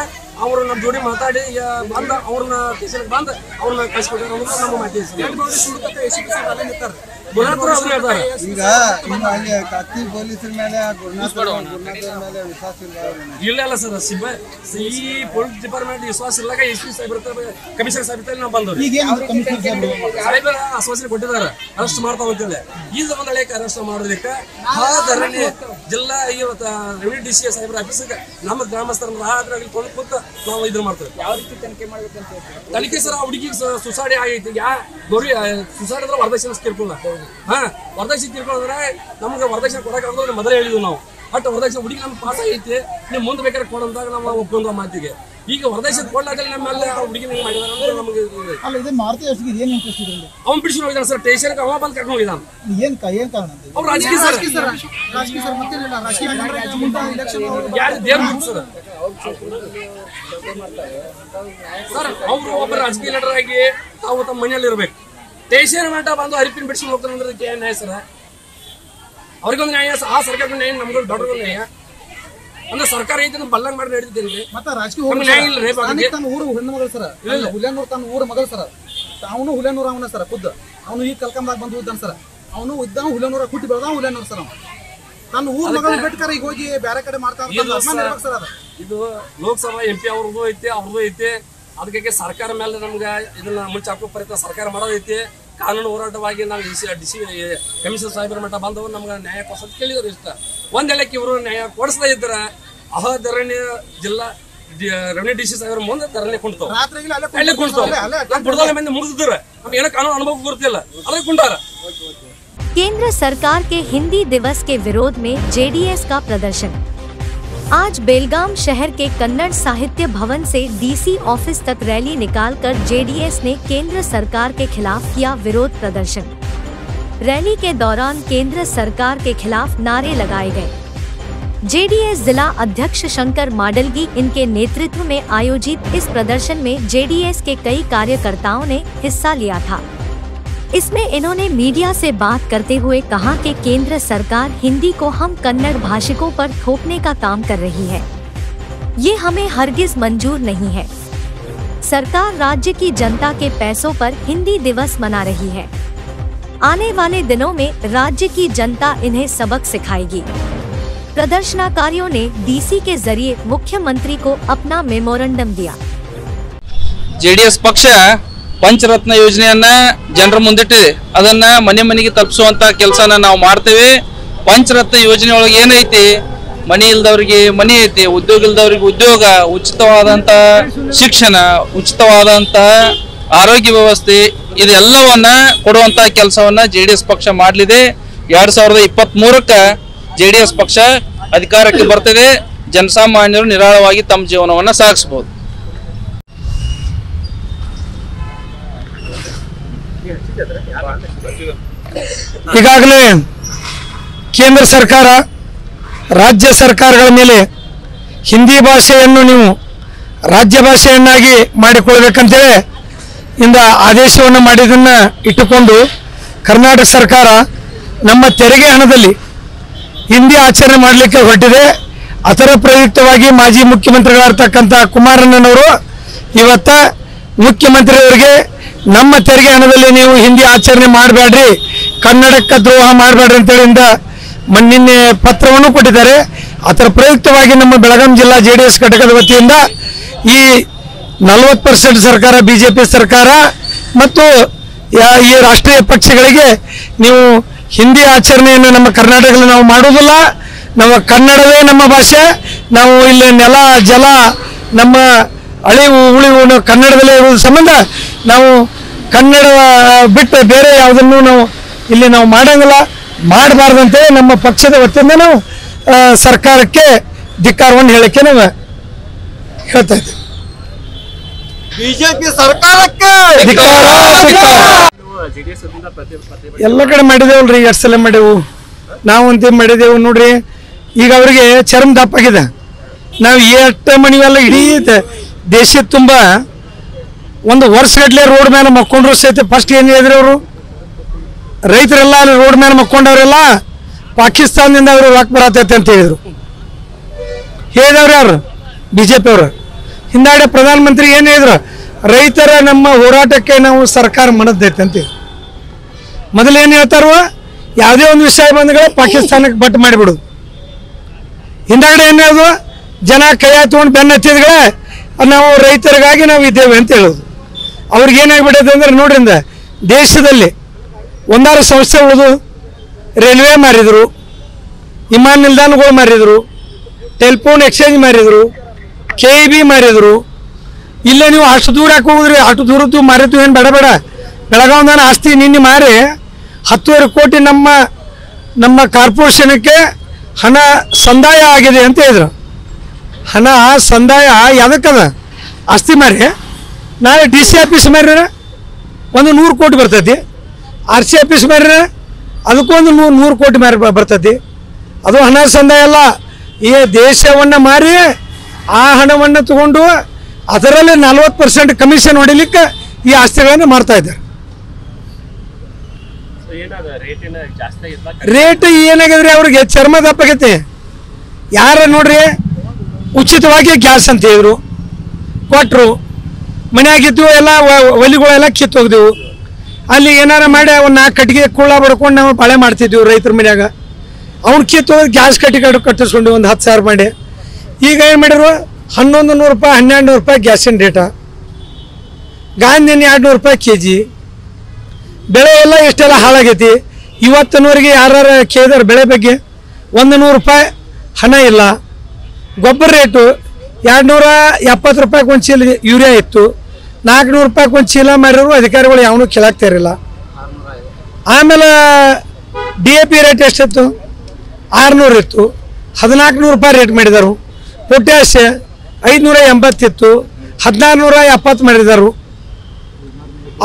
ಅವರು ನಮ್ಮ ಜೋಡಿ ಮಾತಾಡಿ ಬಂದ ಅವ್ರನ್ನ ಸ್ಟೇಷನ್ಗೆ ಬಂದು ಅವ್ರನ್ನ ಕಳ್ಸಿಕೊಟ್ಟಾರೆ ಅನ್ನೋದು ನಮ್ಮ ಮಾಹಿತಿ. ಈಗ ಅಲ್ಲಿ ಕತ್ತಿ ಪೊಲೀಸರ ಮೇಲೆ ವಿಶ್ವಾಸ ಇಲ್ಲ ಸರ್. ಈ ಪೊಲೀಸ್ ಡಿಪಾರ್ಟ್ಮೆಂಟ್ ವಿಶ್ವಾಸ ಇಲ್ಲಾಗ SP ಸಾಹೇಬ್ರ ಕಮಿಷನರ್ ಸಾಹೇಬ್ರ ನಾವು ಬಂದವ್ರು. ಸಾಹೇಬ್ರ ಆಶ್ವಾಸನೆ ಕೊಟ್ಟಿದ್ದಾರೆ ಅರೆಸ್ಟ್ ಮಾಡ್ತಾವ ಅಂತೇಳಿ. ಈಗ ಬಂದಳಿಕೆ ಅರೆಸ್ಟ್ ಮಾಡೋದಕ್ಕೆ ಧರಣಿ ಜಿಲ್ಲಾ ರೆವಿನ್ಯೂ DC ಸಾಹೇಬ್ರ ಆಫೀಸಿಗೆ ನಮ್ಮ ಗ್ರಾಮಸ್ಥರ ರಾತ್ರಿ ಕೂತು ನಾವು ಇದು ಮಾಡ್ತೇವೆ. ಯಾವ ರೀತಿ ತನಿಖೆ ಮಾಡ್ಬೇಕಂತ ಹೇಳ್ತೀವಿ? ತನಿಖೆ ಸರ್, ಆ ಹುಡುಗಿಗೆ ಸುಸಾಡಿ ಆಗೈತಿ. ಗೌರಿ ಸುಸಾಡಿ ಅಂದ್ರೆ ವರದಕ್ಷಿಣೆ ತಿಳ್ಕೊಳ್ಳ. ವರದಕ್ಷಿಣೆ ತಿಳ್ಕೊಂಡ್ರೆ ನಮ್ಗೆ ವರದಕ್ಷಿಣೆ ಕೊಡೋಕೆ ಮೊದಲೇ ಹೇಳಿದ್ವಿ ನಾವು. ಬಟ್ ವರದಕ್ಷಿಣೆ ಹುಡುಗಿ ನಮ್ಗೆ ಪಾಸ್ ಆಗೈತಿ, ನೀವು ಮುಂದೆ ಬೇಕಾದ್ರೆ ಕೊಡಂದಾಗ ನಾವು ಒಪ್ಕೊಂಡ ಮಾತಿಗೆ. ಈಗ ವರದಕ್ಷಿಣೆ ಕೊಡ್ಲಾಗಲಿ ನಮ್ಮೆಲ್ಲ ಆ ಹುಡುಗಿನ ಮಾಡಿದಾರೆ ಅಂದ್ರೆ ನಮಗೆ ಅವ್ನು ಬಿಡಿಸಿ ಹೋಗಿದ್ದಾನೆ ಸರ್. ಸ್ಟೇಷನ್ಗೆ ಅವ ಬಂದು ಕರ್ಕೊಂಡು ಹೋಗಿದ್ದಾನೆ. ಅವ್ರು ರಾಜಕೀಯ ಸರ್. ಯಾರು ದೇವ್ರ ಸರ್ ಸರ್. ಅವರು ಒಬ್ಬ ರಾಜಕೀಯ ಲೀಡರ್ ಆಗಿ ತಾವು ತಮ್ಮ ಮನೆಯಲ್ಲಿ ಇರ್ಬೇಕು. ಸ್ಟೇಷನ್ ಮಟ್ಟ ಬಂದು ಹರಿಪಿನ ಬಿಡಿಸ್ಕೊಂಡು ಹೋಗ್ತಾರೆ ಅಂದ್ರೆ ಅದಕ್ಕೆ ನ್ಯಾಯ ಸರ್. ಅವ್ರಿಗೊಂದು ನ್ಯಾಯ, ಆ ಸರ್ಕಾರದ ನ್ಯಾಯ, ನಮ್ಗೊಂದು ದೊಡ್ಡ ನ್ಯಾಯ. ಅಂದ್ರೆ ಸರ್ಕಾರ ಐತೆ ಬಲ್ಲಂಗ್ ಮಾಡಿ ನಡೀತೀನಿ. ಮತ್ತೆ ರಾಜಕೀಯ ಊರು ಹೆಣ್ಣು ಸರ್. ಹುಲಿಯನೂರ್ ತನ್ನ ಊರ ಮಗಳು ಸರ್. ಅವನು ಹುಲಿಯನೂರ ಅವನ ಸರ್. ಖುದ್ದು ಅವನು ಈ ಕಲ್ಕಂದಾಗ ಬಂದು ಇದ್ದಾನ ಸರ್. ಅವನು ಇದ್ದ ಹುಲಿಯನೂರ ಕುಟ್ಟಿ ಬೆಳೆದ ಹುಲಿಯನೂರ್ ಸರ್. ನನ್ನ ಊರ್ ಮಗಳ ಬಿಟ್ಕರ ಈಗ ಹೋಗಿ ಬೇರೆ ಕಡೆ ಮಾಡ್ತಾ ಇದು ಲೋಕಸಭಾ MP ಅವ್ರದ್ದು ಐತಿ, ಅವ್ರದ್ದು ಐತಿ. ಅದಕ್ಕೆ ಸರ್ಕಾರ ಮೇಲೆ ನಮ್ಗೆ ಇದನ್ನ ಮುಂಚೆ ಹಾಕೋ ಪ್ರಯತ್ನ ಸರ್ಕಾರ ಮಾಡೋದೈತಿ. ಕಾನೂನು ಹೋರಾಟವಾಗಿ ನಾವು ಡಿಸಿ ಕಮಿಷನರ್ ಸಾಹೇಬರ ಮಟ್ಟ ಬಂದವು ನಮ್ಗೆ ನ್ಯಾಯ ಕೊಡ್ಸೋದು ಕೇಳಿದ್ರು. ಇಷ್ಟ ಒಂದ್ ಹೇಳಕ್ಕೆ ಇವರು ನ್ಯಾಯ ಕೊಡಿಸದೇ ಇದ್ರ ಧರಣಿ ಜಿಲ್ಲಾ ರೆವಿನ್ಯೂ DC ಸಾಹೇಬರ ಮುಂದೆ ಧರಣಿ ಕುಂತಾವ, ಅಲ್ಲಿ ಕುಂತಾವ. ನಮ್ಮ ಬುಡದ ಮಂದಿ ಮುಗಿದ್ರ ನಮ್ಗೆ ಏನೋ ಕಾನೂನು ಅನುಭವ ಗೊತ್ತಿಲ್ಲ, ಅದಕ್ಕೆ ಕುಂಟಾರ. केंद्र सरकार के हिंदी दिवस के विरोध में JDS का प्रदर्शन। आज बेलगाम शहर के कन्नड़ साहित्य भवन से DC ऑफिस तक रैली निकालकर JDS ने केंद्र सरकार के खिलाफ किया विरोध प्रदर्शन। रैली के दौरान केंद्र सरकार के खिलाफ नारे लगाए गए। JDS जिला अध्यक्ष शंकर माडलगी इनके नेतृत्व में आयोजित इस प्रदर्शन में JDS के कई कार्यकर्ताओं ने हिस्सा लिया था। इसमें इन्होंने मीडिया से बात करते हुए कहा कि केंद्र सरकार हिंदी को हम कन्नड़ भाषिकों पर थोपने का काम कर रही है, ये हमें हरगिज मंजूर नहीं है। सरकार राज्य की जनता के पैसों पर हिंदी दिवस मना रही है। आने वाले दिनों में राज्य की जनता इन्हें सबक सिखाएगी। प्रदर्शनकारियों ने DC के जरिए मुख्यमंत्री को अपना मेमोरेंडम दिया। JDS पक्ष ಪಂಚರತ್ನ ಯೋಜನೆಯನ್ನ ಜನರ ಮುಂದಿಟ್ಟು ಅದನ್ನ ಮನೆ ಮನೆಗೆ ತಲುಪಿಸುವಂತ ಕೆಲಸನ ನಾವು ಮಾಡ್ತೇವೆ. ಪಂಚರತ್ನ ಯೋಜನೆ ಒಳಗೆ ಏನೈತಿ, ಮನೆ ಇಲ್ದವರಿಗೆ ಮನೆ ಐತಿ, ಉದ್ಯೋಗ ಇಲ್ದವರಿಗೆ ಉದ್ಯೋಗ, ಉಚಿತವಾದಂತ ಶಿಕ್ಷಣ, ಉಚಿತವಾದಂತ ಆರೋಗ್ಯ ವ್ಯವಸ್ಥೆ, ಇದೆಲ್ಲವನ್ನ ಕೊಡುವಂತ ಕೆಲಸವನ್ನ JDS ಪಕ್ಷ ಮಾಡಲಿದೆ. 2023ಕ್ಕೆ JDS ಪಕ್ಷ ಅಧಿಕಾರಕ್ಕೆ ಬರ್ತದೆ. ಜನಸಾಮಾನ್ಯರು ನಿರಾಳವಾಗಿ ತಮ್ಮ ಜೀವನವನ್ನ ಸಾಗಿಸಬಹುದು. ಈಗಾಗಲೇ ಕೇಂದ್ರ ಸರ್ಕಾರ ರಾಜ್ಯ ಸರ್ಕಾರಗಳ ಮೇಲೆ ಹಿಂದಿ ಭಾಷೆಯನ್ನು ನೀವು ರಾಜ್ಯ ಭಾಷೆಯನ್ನಾಗಿ ಮಾಡಿಕೊಳ್ಳಬೇಕಂತೇಳಿ ಇಂದ ಆದೇಶವನ್ನು ಮಾಡಿದ್ದನ್ನು ಇಟ್ಟುಕೊಂಡು ಕರ್ನಾಟಕ ಸರ್ಕಾರ ನಮ್ಮ ತೆರಿಗೆ ಹಣದಲ್ಲಿ ಹಿಂದಿ ಆಚರಣೆ ಮಾಡಲಿಕ್ಕೆ ಹೊರಟಿದೆ. ಅದರ ಪ್ರಯುಕ್ತವಾಗಿ ಮಾಜಿ ಮುಖ್ಯಮಂತ್ರಿಗಳಾಗಿರ್ತಕ್ಕಂಥ ಕುಮಾರಣ್ಣನವರು ಇವತ್ತು ಮುಖ್ಯಮಂತ್ರಿಯವರಿಗೆ ನಮ್ಮ ತೆರಿಗೆ ಹಣದಲ್ಲಿ ನೀವು ಹಿಂದಿ ಆಚರಣೆ ಮಾಡಬೇಡ್ರಿ, ಕನ್ನಡಕ್ಕೆ ದ್ರೋಹ ಮಾಡಬೇಡ್ರಿ ಅಂತೇಳಿಂದ ನಿನ್ನೆ ಪತ್ರವನ್ನು ಕೊಟ್ಟಿದ್ದಾರೆ. ಅದರ ಪ್ರಯುಕ್ತವಾಗಿ ನಮ್ಮ ಬೆಳಗಾಂ ಜಿಲ್ಲಾ JDS ಘಟಕದ ವತಿಯಿಂದ ಈ 40% ಸರ್ಕಾರ BJP ಸರ್ಕಾರ ಮತ್ತು ಈ ರಾಷ್ಟ್ರೀಯ ಪಕ್ಷಗಳಿಗೆ ನೀವು ಹಿಂದಿ ಆಚರಣೆಯನ್ನು ನಮ್ಮ ಕರ್ನಾಟಕದಲ್ಲಿ ನಾವು ಮಾಡುವುದಿಲ್ಲ, ನಮ್ಮ ಕನ್ನಡವೇ ನಮ್ಮ ಭಾಷೆ, ನಾವು ಇಲ್ಲಿ ನೆಲ ಜಲ ನಮ್ಮ ಅಳಿವು ಉಳಿವು ಕನ್ನಡದಲ್ಲೇ ಇರುವುದ ಸಂಬಂಧ ನಾವು ಕನ್ನಡ ಬಿಟ್ಟು ಬೇರೆ ಯಾವುದನ್ನು ನಾವು ಇಲ್ಲಿ ನಾವು ಮಾಡಂಗಿಲ್ಲ, ಮಾಡಬಾರ್ದಂತೇಳಿ ನಮ್ಮ ಪಕ್ಷದ ವತಿಯಿಂದ ನಾವು ಸರ್ಕಾರಕ್ಕೆ ಧಿಕ್ಕಾರವನ್ನು ಹೇಳಕ್ಕೆ ನಾವು ಹೇಳ್ತಾ ಇದ್ದೀವಿ. ಬಿಜೆಪಿ ಸರ್ಕಾರಕ್ಕೆ ಎಲ್ಲ ಕಡೆ ಮಾಡಿದೇವಲ್ರಿ, 2 ಸಲ ಮಾಡೇವು, ನಾವು ಅಂತ ಮಾಡಿದೆವು ನೋಡ್ರಿ. ಈಗ ಅವ್ರಿಗೆ ಚರ್ಮ ದಪ್ಪಾಗಿದೆ. ನಾವು ಎಷ್ಟು ಮಣಿವೆಲ್ಲ ಇಡೀ ದೇಶದ ತುಂಬ ಒಂದು ವರ್ಷಗಟ್ಟಲೆ ರೋಡ್ ಮೇಲೆ ಮಕ್ಕೊಂಡ್ರು ಸಹಿತ ಫಸ್ಟ್ ಏನು ಹೇಳಿದ್ರು ಅವರು, ರೈತರೆಲ್ಲ ಅಲ್ಲಿ ರೋಡ್ ಮೇಲೆ ಮಕ್ಕೊಂಡವರೆಲ್ಲ ಪಾಕಿಸ್ತಾನದಿಂದ ಅವರು ರೊಕ್ಕ ಬರತೈತೆ ಅಂತ ಹೇಳಿದರು. ಹೇಳಿದವ್ರು ಯಾರು? BJP ಅವರು. ಹಿಂದಾಡೆ ಪ್ರಧಾನಮಂತ್ರಿ ಏನು ಹೇಳಿದ್ರು, ರೈತರ ನಮ್ಮ ಹೋರಾಟಕ್ಕೆ ನಾವು ಸರ್ಕಾರ ಮನದೈತೆ ಅಂತ. ಮೊದಲೇನು ಹೇಳ್ತಾರೋ, ಯಾವುದೇ ಒಂದು ವಿಷಯ ಬಂದ್ಗಳೇ ಪಾಕಿಸ್ತಾನಕ್ಕೆ ಬಟ್ ಮಾಡಿಬಿಡೋದು. ಹಿಂದಾಗಡೆ ಏನು ಹೇಳೋದು, ಜನ ಕೈ ತೊಗೊಂಡು ಬೆನ್ನ ಹತ್ತಿದ್ಗಳೇ ನಾವು ರೈತರಿಗಾಗಿ ನಾವು ಇದ್ದೇವೆ ಅಂತ ಹೇಳೋದು. ಅವ್ರಿಗೇನಾಗ್ಬಿಟ್ಟೈತೆ ಅಂದ್ರೆ ನೋಡ್ರಿಂದ ದೇಶದಲ್ಲಿ ಒಂದಾರು ಸಂಸ್ಥೆ ಉಳಿದು ರೈಲ್ವೆ ಮಾರಿದರು, ವಿಮಾನ ನಿಲ್ದಾಣಗಳು ಮಾರಿದರು, ಟೆಲಿಫೋನ್ ಎಕ್ಸ್ಚೇಂಜ್ ಮಾರಿದರು, KEB ಮಾರಿದರು. ಇಲ್ಲೇ ನೀವು ಅಷ್ಟು ದೂರ ಯಾಕೆ ಹೋಗಿದ್ರಿ, ಅಷ್ಟು ದೂರದ್ದು ಮಾರಿತು ಏನು ಬೇಡ ಬೇಡ. ಬೆಳಗಾವಿನ ಆಸ್ತಿ ನಿನ್ನೆ ಮಾರಿ 10,000 ಕೋಟಿ ನಮ್ಮ ಕಾರ್ಪೊರೇಷನ್ಗೆ ಹಣ ಸಂದಾಯ ಆಗಿದೆ ಅಂತ ಹೇಳಿದ್ರು. ಹಣ ಸಂದಾಯ ಯಾವುದಕ್ಕದ? ಆಸ್ತಿ ಮಾರಿ ನಾಳೆ DC ಆಫೀಸ್ ಮಾರ್ಯಾರ ಒಂದು 100 ಕೋಟಿ ಬರ್ತೈತಿ, RC ಆಫೀಸ್ ಮಾರ್ಯಾರ ಅದಕ್ಕೂ ಒಂದು 100 ಕೋಟಿ ಬರ್ತೈತಿ. ಅದು ಹಣ ಸಂದಾಯ ಅಲ್ಲ, ಈ ದೇಶವನ್ನು ಮಾರಿ ಆ ಹಣವನ್ನು ತಗೊಂಡು ಅದರಲ್ಲಿ 40% ಕಮಿಷನ್ ಹೊಡಿಲಿಕ್ಕೆ ಈ ಆಸ್ತಿಗಳನ್ನು ಮಾರ್ತಾ ಇದ್ದಾರೆ. ರೇಟ್ ಏನಾಗಿದ್ರಿ, ಅವ್ರಿಗೆ ಚರ್ಮ ದಪ್ಪಾಗೈತಿ. ಯಾರ ನೋಡ್ರಿ ಉಚಿತವಾಗಿ ಗ್ಯಾಸ್ ಅಂತ ಹೇಳಿದ್ರು, ಕೊಟ್ಟರು. ಮನೆಯಾಗಿದ್ದು ಎಲ್ಲ ಒಲಿಗಳೆಲ್ಲ ಕಿತ್ತೋಗ್ದೆವು. ಅಲ್ಲಿ ಏನಾರ ಮಾಡಿ ಒಂದು 4 ಕಟ್ಟಿಗೆ ಕುಳ್ಳ ಬಡ್ಕೊಂಡು ನಾವು ಬಾಳೆ ಮಾಡ್ತಿದ್ವಿ ರೈತರ ಮನ್ಯಾಗ. ಅವ್ನು ಕಿತ್ತು ಗ್ಯಾಸ್ ಕಟ್ಟಿಸ್ಕೊಂಡು ಒಂದು 10,000 ಮಾಡಿ ಈಗ ಏನು ಮಾಡಿದ್ರು 1,100 ರೂಪಾಯಿ 1,200 ರೂಪಾಯಿ ಗ್ಯಾಸಿನ ರೇಟ, ಗಾಂಧಿ 200 ರೂಪಾಯಿ kg. ಬೆಳೆ ಎಲ್ಲ ಎಷ್ಟೆಲ್ಲ ಹಾಳಾಗೈತಿ. ಇವತ್ತಿನವರೆಗೆ ಯಾರು ಕೇಳಿದಾರೆ ಬೆಳೆ ಬಗ್ಗೆ? 100 ರೂಪಾಯಿ ಹಣ ಇಲ್ಲ. ಗೊಬ್ಬರ ರೇಟು 270 ರೂಪಾಯಿಗೆ ಒಂದು ಚೀಲ ಯೂರಿಯಾ ಇತ್ತು, 400 ರೂಪಾಯಿಗೆ ಒಂದು ಚೀಲ ಮಾಡಿದ್ರು ಅಧಿಕಾರಿಗಳು ಯಾವನು ಕೇಳಾಕ್ತಾ ಇರಲಿಲ್ಲ. ಆಮೇಲೆ DAP ರೇಟ್ ಎಷ್ಟಿತ್ತು? 600 ಇತ್ತು, 1,400 ರೂಪಾಯಿ ರೇಟ್ ಮಾಡಿದರು. ಪೊಟ್ಯಾಷ್ 580 ಇತ್ತು, 1,470 ಮಾಡಿದರು.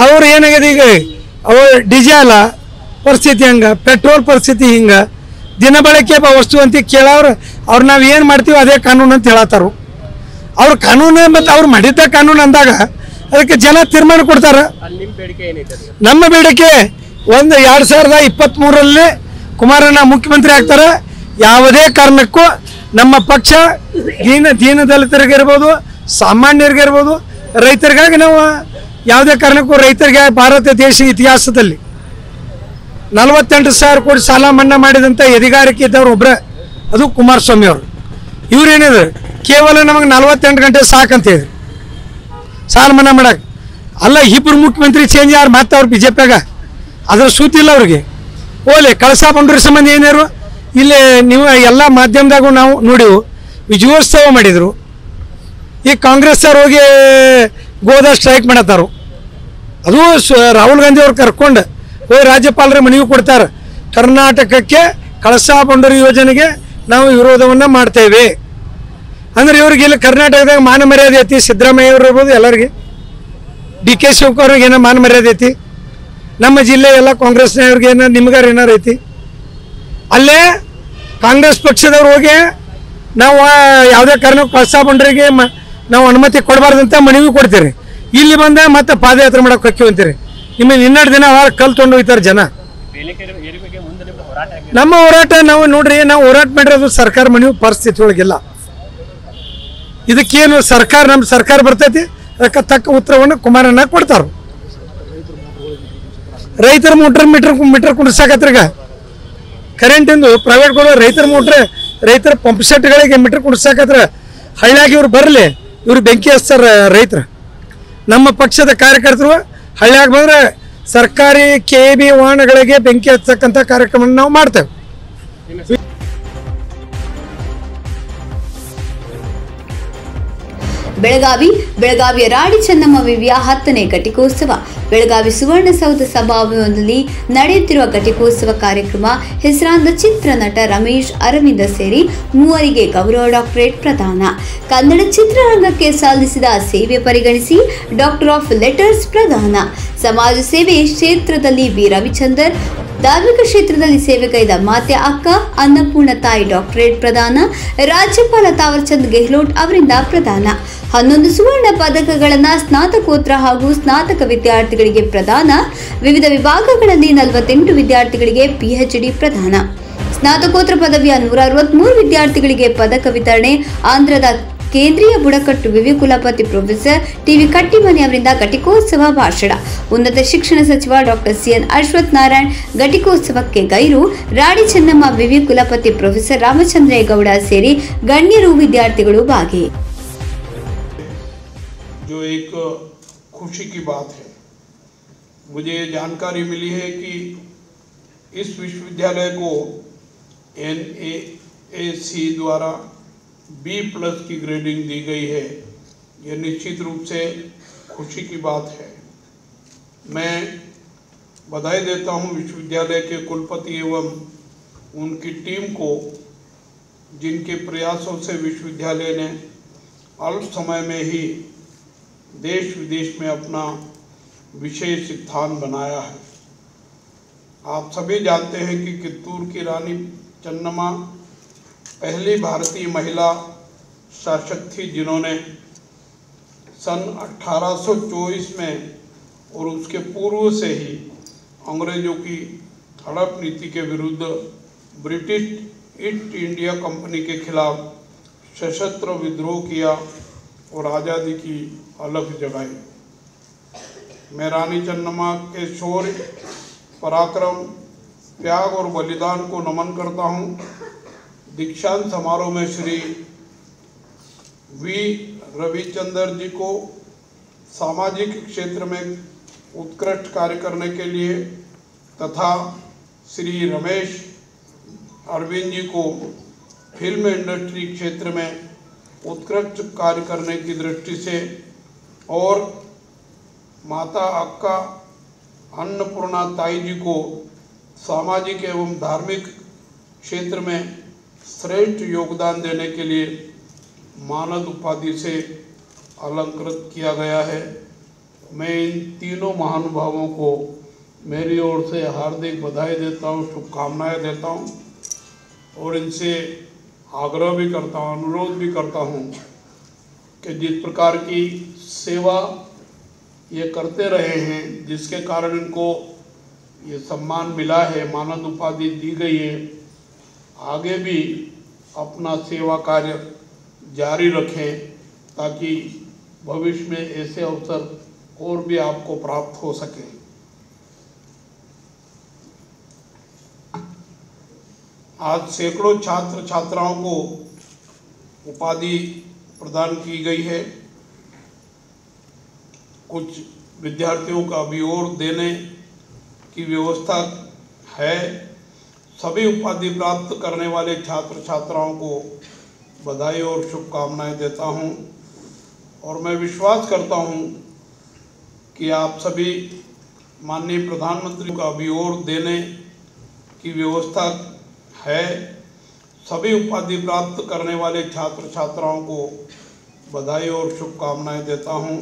ಅವ್ರು ಏನಾಗಿದೆ ಈಗ ಡೀಸೆಲ್ ಪರಿಸ್ಥಿತಿ ಹಂಗೆ, ಪೆಟ್ರೋಲ್ ಪರಿಸ್ಥಿತಿ ಹಿಂಗೆ, ದಿನ ಬಳಕೆ ವಸ್ತು ಅಂತ ಕೇಳೋರು ಅವ್ರು ನಾವು ಏನು ಮಾಡ್ತೀವಿ ಅದೇ ಕಾನೂನು ಅಂತ ಹೇಳತ್ತಾರು. ಅವ್ರ ಕಾನೂನು ಮತ್ತು ಅವ್ರು ಮಾಡಿದ್ದ ಕಾನೂನು ಅಂದಾಗ ಅದಕ್ಕೆ ಜನ ತೀರ್ಮಾನ ಕೊಡ್ತಾರೆ. ನಮ್ಮ ಬೇಡಿಕೆ 2023ರಲ್ಲಿ ಕುಮಾರಣ್ಣ ಮುಖ್ಯಮಂತ್ರಿ ಆಗ್ತಾರೆ. ಯಾವುದೇ ಕಾರಣಕ್ಕೂ ನಮ್ಮ ಪಕ್ಷ ದೀನ ದಲಿತರಿಗಿರ್ಬೋದು, ಸಾಮಾನ್ಯರಿಗಿರ್ಬೋದು, ರೈತರಿಗಾಗಿ ನಾವು ಯಾವುದೇ ಕಾರಣಕ್ಕೂ ರೈತರಿಗೆ ಭಾರತ ದೇಶ ಇತಿಹಾಸದಲ್ಲಿ 48,000 ಕೋಟಿ ಸಾಲ ಮನ್ನಾ ಮಾಡಿದಂಥ ಎದಿಗಾರಿಕೆ ಇದ್ದವ್ರು ಒಬ್ಬರೇ, ಅದು ಕುಮಾರಸ್ವಾಮಿ ಅವರು. ಇವ್ರೇನಿದ್ರು ಕೇವಲ ನಮಗೆ 48 ಗಂಟೆ ಸಾಕಂತ ಹೇಳಿದ್ರು ಸಾಲ ಮನ್ನಾ ಮಾಡಕ್ಕೆ. ಅಲ್ಲ, ಇಬ್ಬರು ಮುಖ್ಯಮಂತ್ರಿ ಚೇಂಜ್ ಯಾರು ಮತ್ತೆ ಅವ್ರು BJPಯಾಗ ಅದ್ರ ಸೂತಿಲ್ಲ ಅವ್ರಿಗೆ. ಓಲೆ ಕಳಸಾ ಬಂಡೂರಿ ಸಂಬಂಧ ಏನಾರು ಇಲ್ಲಿ ನೀವು ಎಲ್ಲ ಮಾಧ್ಯಮದಾಗೂ ನಾವು ನೋಡಿವು, ವಿಜಯೋತ್ಸವ ಮಾಡಿದರು. ಈ ಕಾಂಗ್ರೆಸ್ ಅವ್ರು ಹೋಗಿ ಗೋದ ಸ್ಟ್ರೈಕ್ ಮಾಡತ್ತಾರು. ಅದು ರಾಹುಲ್ ಗಾಂಧಿ ಅವ್ರು ಕರ್ಕೊಂಡು ಹೋಗಿ ರಾಜ್ಯಪಾಲರ ಮನವಿ ಕೊಡ್ತಾರೆ, ಕರ್ನಾಟಕಕ್ಕೆ ಕಳಸಾ ಬಂಡೂರಿ ಯೋಜನೆಗೆ ನಾವು ವಿರೋಧವನ್ನು ಮಾಡ್ತೇವೆ ಅಂದ್ರೆ ಇವ್ರಿಗೆ ಇಲ್ಲಿ ಕರ್ನಾಟಕದಾಗ ಮಾನ ಮರ್ಯಾದೆ ಐತಿ. ಸಿದ್ದರಾಮಯ್ಯ ಅವರು ಇರ್ಬೋದು, ಎಲ್ಲರಿಗೆ DK ಶಿವಕುಮಾರ್ಗೆ ಏನೋ ಮಾನ ಮರ್ಯಾದೆ ಐತಿ. ನಮ್ಮ ಜಿಲ್ಲೆ ಎಲ್ಲ ಕಾಂಗ್ರೆಸ್ನವ್ರಿಗೆ ಏನೋ ನಿಮ್ಗಾರ ಏನಾರು ಐತಿ. ಅಲ್ಲೇ ಕಾಂಗ್ರೆಸ್ ಪಕ್ಷದವ್ರು ಹೋಗಿ ನಾವು ಯಾವುದೇ ಕಾರಣಕ್ಕೂ ಕಳಸಾ ಬಂಡೂರಿಗೆ ನಾವು ಅನುಮತಿ ಕೊಡಬಾರ್ದಂತ ಮನವಿ ಕೊಡ್ತೀರಿ. ಇಲ್ಲಿ ಬಂದ ಮತ್ತೆ ಪಾದಯಾತ್ರೆ ಮಾಡೋಕೆ ಹೊಕ್ಕಿ ಅಂತೀರಿ. ನಿಮಗೆ 12 ದಿನ ಕಲ್ ತೊಗೊಂಡು ಹೋಗ್ತಾರೆ ಜನ. ನಮ್ಮ ಹೋರಾಟ ನಾವು ನೋಡ್ರಿ, ನಾವು ಹೋರಾಟ ಮಾಡಿರೋದು ಸರ್ಕಾರ ಮನವಿ ಪರಿಸ್ಥಿತಿ ಒಳಗಿಲ್ಲ. ಇದಕ್ಕೇನು ಸರ್ಕಾರ, ನಮ್ಮ ಸರ್ಕಾರ ಬರ್ತೈತಿ, ಅದಕ್ಕೆ ತಕ್ಕ ಉತ್ತರವನ್ನು ಕುಮಾರಣ್ಣ ಕೊಡ್ತಾರೆ. ರೈತರ ಮೀಟರ್ ಕುಡಿಸಾಕತ್ರೀಗ ಕರೆಂಟಿಂದು ಪ್ರೈವೇಟ್ಗಳು ರೈತರ ಪಂಪ್ ಸೆಟ್ಗಳಿಗೆ ಮೀಟರ್ ಕುಡಿಸಾಕತ್ರ. ಹಳ್ಳಿಯಾಗಿ ಇವ್ರು ಬರಲಿ, ಇವ್ರು ಬೆಂಕಿ ಹಚ್ತಾರೆ ರೈತರು. ನಮ್ಮ ಪಕ್ಷದ ಕಾರ್ಯಕರ್ತರು ಹಳ್ಳಿಯಾಗಿ ಬಂದರೆ ಸರ್ಕಾರಿ KB ವಾಹನಗಳಿಗೆ ಬೆಂಕಿ ಹಚ್ಚತಕ್ಕಂಥ ಕಾರ್ಯಕ್ರಮ ನಾವು ಮಾಡ್ತೇವೆ. ಬೆಳಗಾವಿಯ ರಾಣಿ ಚೆನ್ನಮ್ಮ ವಿವಿಯ 10ನೇ ಘಟಿಕೋತ್ಸವ. ಬೆಳಗಾವಿ ಸುವರ್ಣಸೌಧ ಸಭಾಭವನದಲ್ಲಿ ನಡೆಯುತ್ತಿರುವ ಘಟಿಕೋತ್ಸವ ಕಾರ್ಯಕ್ರಮ ಹೆಸರಾಂತ ಚಿತ್ರನಟ ರಮೇಶ್ ಅರವಿಂದ ಸೇರಿ 3 ಗೌರವ ಡಾಕ್ಟರೇಟ್ ಪ್ರದಾನ. ಕನ್ನಡ ಚಿತ್ರರಂಗಕ್ಕೆ ಸಲ್ಲಿಸಿದ ಸೇವೆ ಪರಿಗಣಿಸಿ ಡಾಕ್ಟರ್ ಆಫ್ ಲೆಟರ್ಸ್ ಪ್ರದಾನ. ಸಮಾಜ ಸೇವೆ ಕ್ಷೇತ್ರದಲ್ಲಿ ವಿ ರವಿಚಂದರ್, ಧಾರ್ಮಿಕ ಕ್ಷೇತ್ರದಲ್ಲಿ ಸೇವೆಗೈದ ಮಾತೆ ಅಕ್ಕ ಅನ್ನಪೂರ್ಣ ತಾಯಿ ಡಾಕ್ಟರೇಟ್ ಪ್ರದಾನ. ರಾಜ್ಯಪಾಲ ತಾವರ್ಚಂದ್ ಗೆಹ್ಲೋಟ್ ಅವರಿಂದ ಪ್ರದಾನ. 11 ಸುವರ್ಣ ಪದಕಗಳನ್ನು ಸ್ನಾತಕೋತ್ತರ ಹಾಗೂ ಸ್ನಾತಕ ವಿದ್ಯಾರ್ಥಿಗಳಿಗೆ ಪ್ರದಾನ. ವಿವಿಧ ವಿಭಾಗಗಳಲ್ಲಿ 48 ವಿದ್ಯಾರ್ಥಿಗಳಿಗೆ PhD ಪ್ರದಾನ. ಸ್ನಾತಕೋತ್ತರ ಪದವಿಯ 163 ವಿದ್ಯಾರ್ಥಿಗಳಿಗೆ ಪದಕ ವಿತರಣೆ. ಆಂಧ್ರದ ಕೇಂದ್ರೀಯ ಬುಡಕಟ್ಟು ವಿವಿ ಕುಲಪತಿ ಪ್ರೊಫೆಸರ್ TV ಕಟ್ಟಿಮನಿ ಅವರಿಂದ ಘಟಿಕೋತ್ಸವ ಭಾಷಣ. ಉನ್ನತ ಶಿಕ್ಷಣ ಸಚಿವ ಡಾಕ್ಟರ್ CN ಅಶ್ವಥ್ ನಾರಾಯಣ್ ಘಟಿಕೋತ್ಸವಕ್ಕೆ ಗೈರು. ರಾಣಿ ಚೆನ್ನಮ್ಮ ವಿವಿ ಕುಲಪತಿ ಪ್ರೊಫೆಸರ್ ರಾಮಚಂದ್ರೇಗೌಡ ಸೇರಿ ಗಣ್ಯರು ವಿದ್ಯಾರ್ಥಿಗಳು ಭಾಗಿ. जो एक खुशी की बात है, मुझे जानकारी मिली है कि इस विश्वविद्यालय को NAAC द्वारा B+ की ग्रेडिंग दी गई है। यह निश्चित रूप से खुशी की बात है। मैं बधाई देता हूं विश्वविद्यालय के कुलपति एवं उनकी टीम को, जिनके प्रयासों से विश्वविद्यालय ने अल्प समय में ही देश विदेश में अपना विशेष स्थान बनाया है। आप सभी जानते हैं कि कित्तूर की रानी चन्नम्मा पहली भारतीय महिला शासक थी, जिन्होंने सन 1824 में और उसके पूर्व से ही अंग्रेजों की हड़प नीति के विरुद्ध ब्रिटिश ईस्ट इंडिया कंपनी के खिलाफ सशस्त्र विद्रोह किया और आज़ादी की अलग जगाई। मैं रानी चन्नम्मा के शौर्य, पराक्रम त्याग और बलिदान को नमन करता हूँ। दीक्षांत समारोह में श्री वी रविचंद्र जी को सामाजिक क्षेत्र में उत्कृष्ट कार्य करने के लिए तथा श्री रमेश अरविंद जी को फिल्म इंडस्ट्री क्षेत्र में उत्कृष्ट कार्य करने की दृष्टि से और माता अक्का अन्नपूर्णा ताई जी को सामाजिक एवं धार्मिक क्षेत्र में श्रेष्ठ योगदान देने के लिए मानद उपाधि से अलंकृत किया गया है। मैं इन तीनों महानुभावों को मेरी ओर से हार्दिक बधाई देता हूँ, शुभकामनाएं देता हूँ और इनसे आग्रह भी करता हूँ, अनुरोध भी करता हूँ कि जिस प्रकार की सेवा ये करते रहे हैं, जिसके कारण इनको ये सम्मान मिला है, मानद उपाधि दी गई है, आगे भी अपना सेवा कार्य जारी रखें ताकि भविष्य में ऐसे अवसर और भी आपको प्राप्त हो सके। आज सैकड़ों छात्र छात्राओं को उपाधि प्रदान की गई है। कुछ विद्यार्थियों का अभी और देने की व्यवस्था है। सभी उपाधि प्राप्त करने वाले छात्र छात्राओं को बधाई और शुभकामनाएं देता हूं और मैं विश्वास करता हूं कि आप सभी माननीय प्रधानमंत्री का अभी और देने की व्यवस्था है। सभी उपाधि प्राप्त करने वाले छात्र छात्राओं को बधाई और शुभकामनाएं देता हूं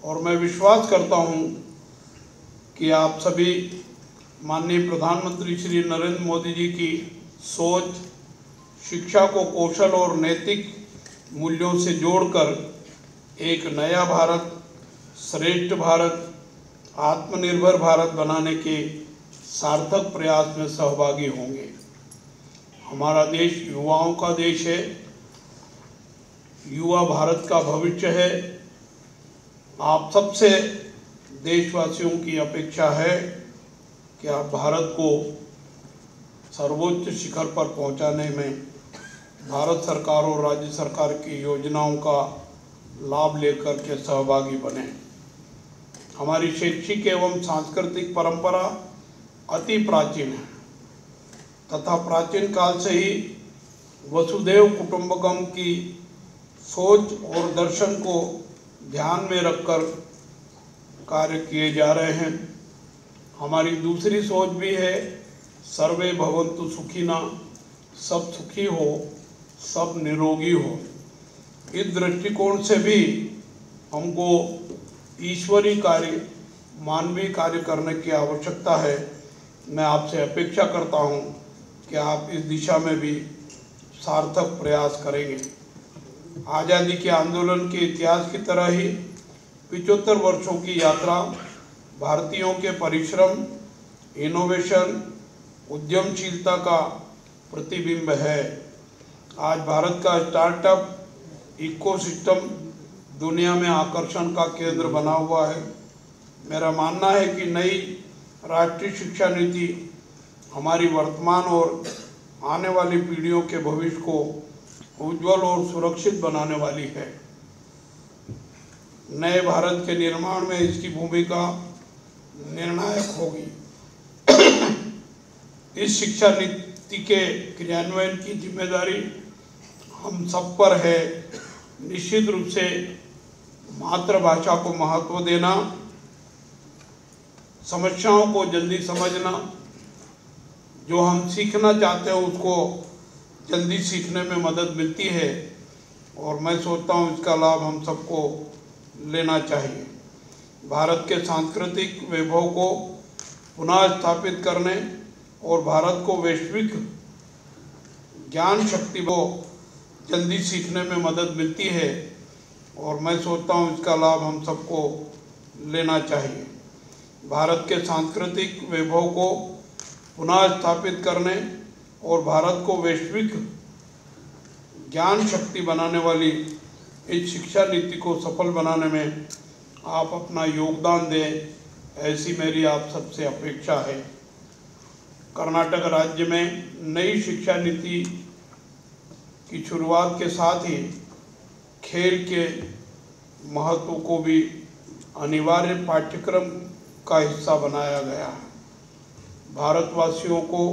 और मैं विश्वास करता हूं कि आप सभी माननीय प्रधानमंत्री श्री नरेंद्र मोदी जी की सोच, शिक्षा को कौशल और नैतिक मूल्यों से जोड़कर एक नया भारत, श्रेष्ठ भारत, आत्मनिर्भर भारत बनाने के सार्थक प्रयास में सहभागी होंगे। हमारा देश युवाओं का देश है, युवा भारत का भविष्य है। आप सबसे देशवासियों की अपेक्षा है कि आप भारत को सर्वोच्च शिखर पर पहुंचाने में भारत सरकार और राज्य सरकार की योजनाओं का लाभ लेकर के सहभागी बने। हमारी शैक्षिक एवं सांस्कृतिक परंपरा अति प्राचीन है तथा प्राचीन काल से ही वसुधैव कुटुंबकम की सोच और दर्शन को ध्यान में रखकर कार्य किए जा रहे हैं। हमारी दूसरी सोच भी है, सर्वे भवन्तु सुखिना, सब सुखी हो, सब निरोगी हो। इस दृष्टिकोण से भी हमको ईश्वरीय कार्य, मानवीय कार्य करने की आवश्यकता है। मैं आपसे अपेक्षा करता हूं कि आप इस दिशा में भी सार्थक प्रयास करेंगे। आज़ादी के आंदोलन के इतिहास की तरह ही 75 वर्षों की यात्रा भारतीयों के परिश्रम, इनोवेशन, उद्यमशीलता का प्रतिबिंब है। आज भारत का स्टार्टअप इकोसिस्टम दुनिया में आकर्षण का केंद्र बना हुआ है। मेरा मानना है कि नई राष्ट्रीय शिक्षा नीति हमारी वर्तमान और आने वाली पीढ़ियों के भविष्य को उज्जवल और सुरक्षित बनाने वाली है। नए भारत के निर्माण में इसकी भूमिका निर्णायक होगी। इस शिक्षा नीति के क्रियान्वयन की जिम्मेदारी हम सब पर है। निश्चित रूप से मातृभाषा को महत्व देना, समस्याओं को जल्दी समझना, जो हम सीखना चाहते हैं उसको जल्दी सीखने में मदद मिलती है और मैं सोचता हूँ इसका लाभ हम सबको लेना चाहिए। भारत के सांस्कृतिक वैभव को पुनः स्थापित करने और भारत को वैश्विक ज्ञान शक्ति को जल्दी सीखने में मदद मिलती है और मैं सोचता हूँ इसका लाभ हम सबको लेना चाहिए। भारत के सांस्कृतिक वैभव को पुनः स्थापित करने और भारत को वैश्विक ज्ञान शक्ति बनाने वाली इस शिक्षा नीति को सफल बनाने में आप अपना योगदान दें, ऐसी मेरी आप सबसे अपेक्षा है। कर्नाटक राज्य में नई शिक्षा नीति की शुरुआत के साथ ही खेल के महत्व को भी अनिवार्य पाठ्यक्रम का हिस्सा बनाया गया है। भारतवासियों को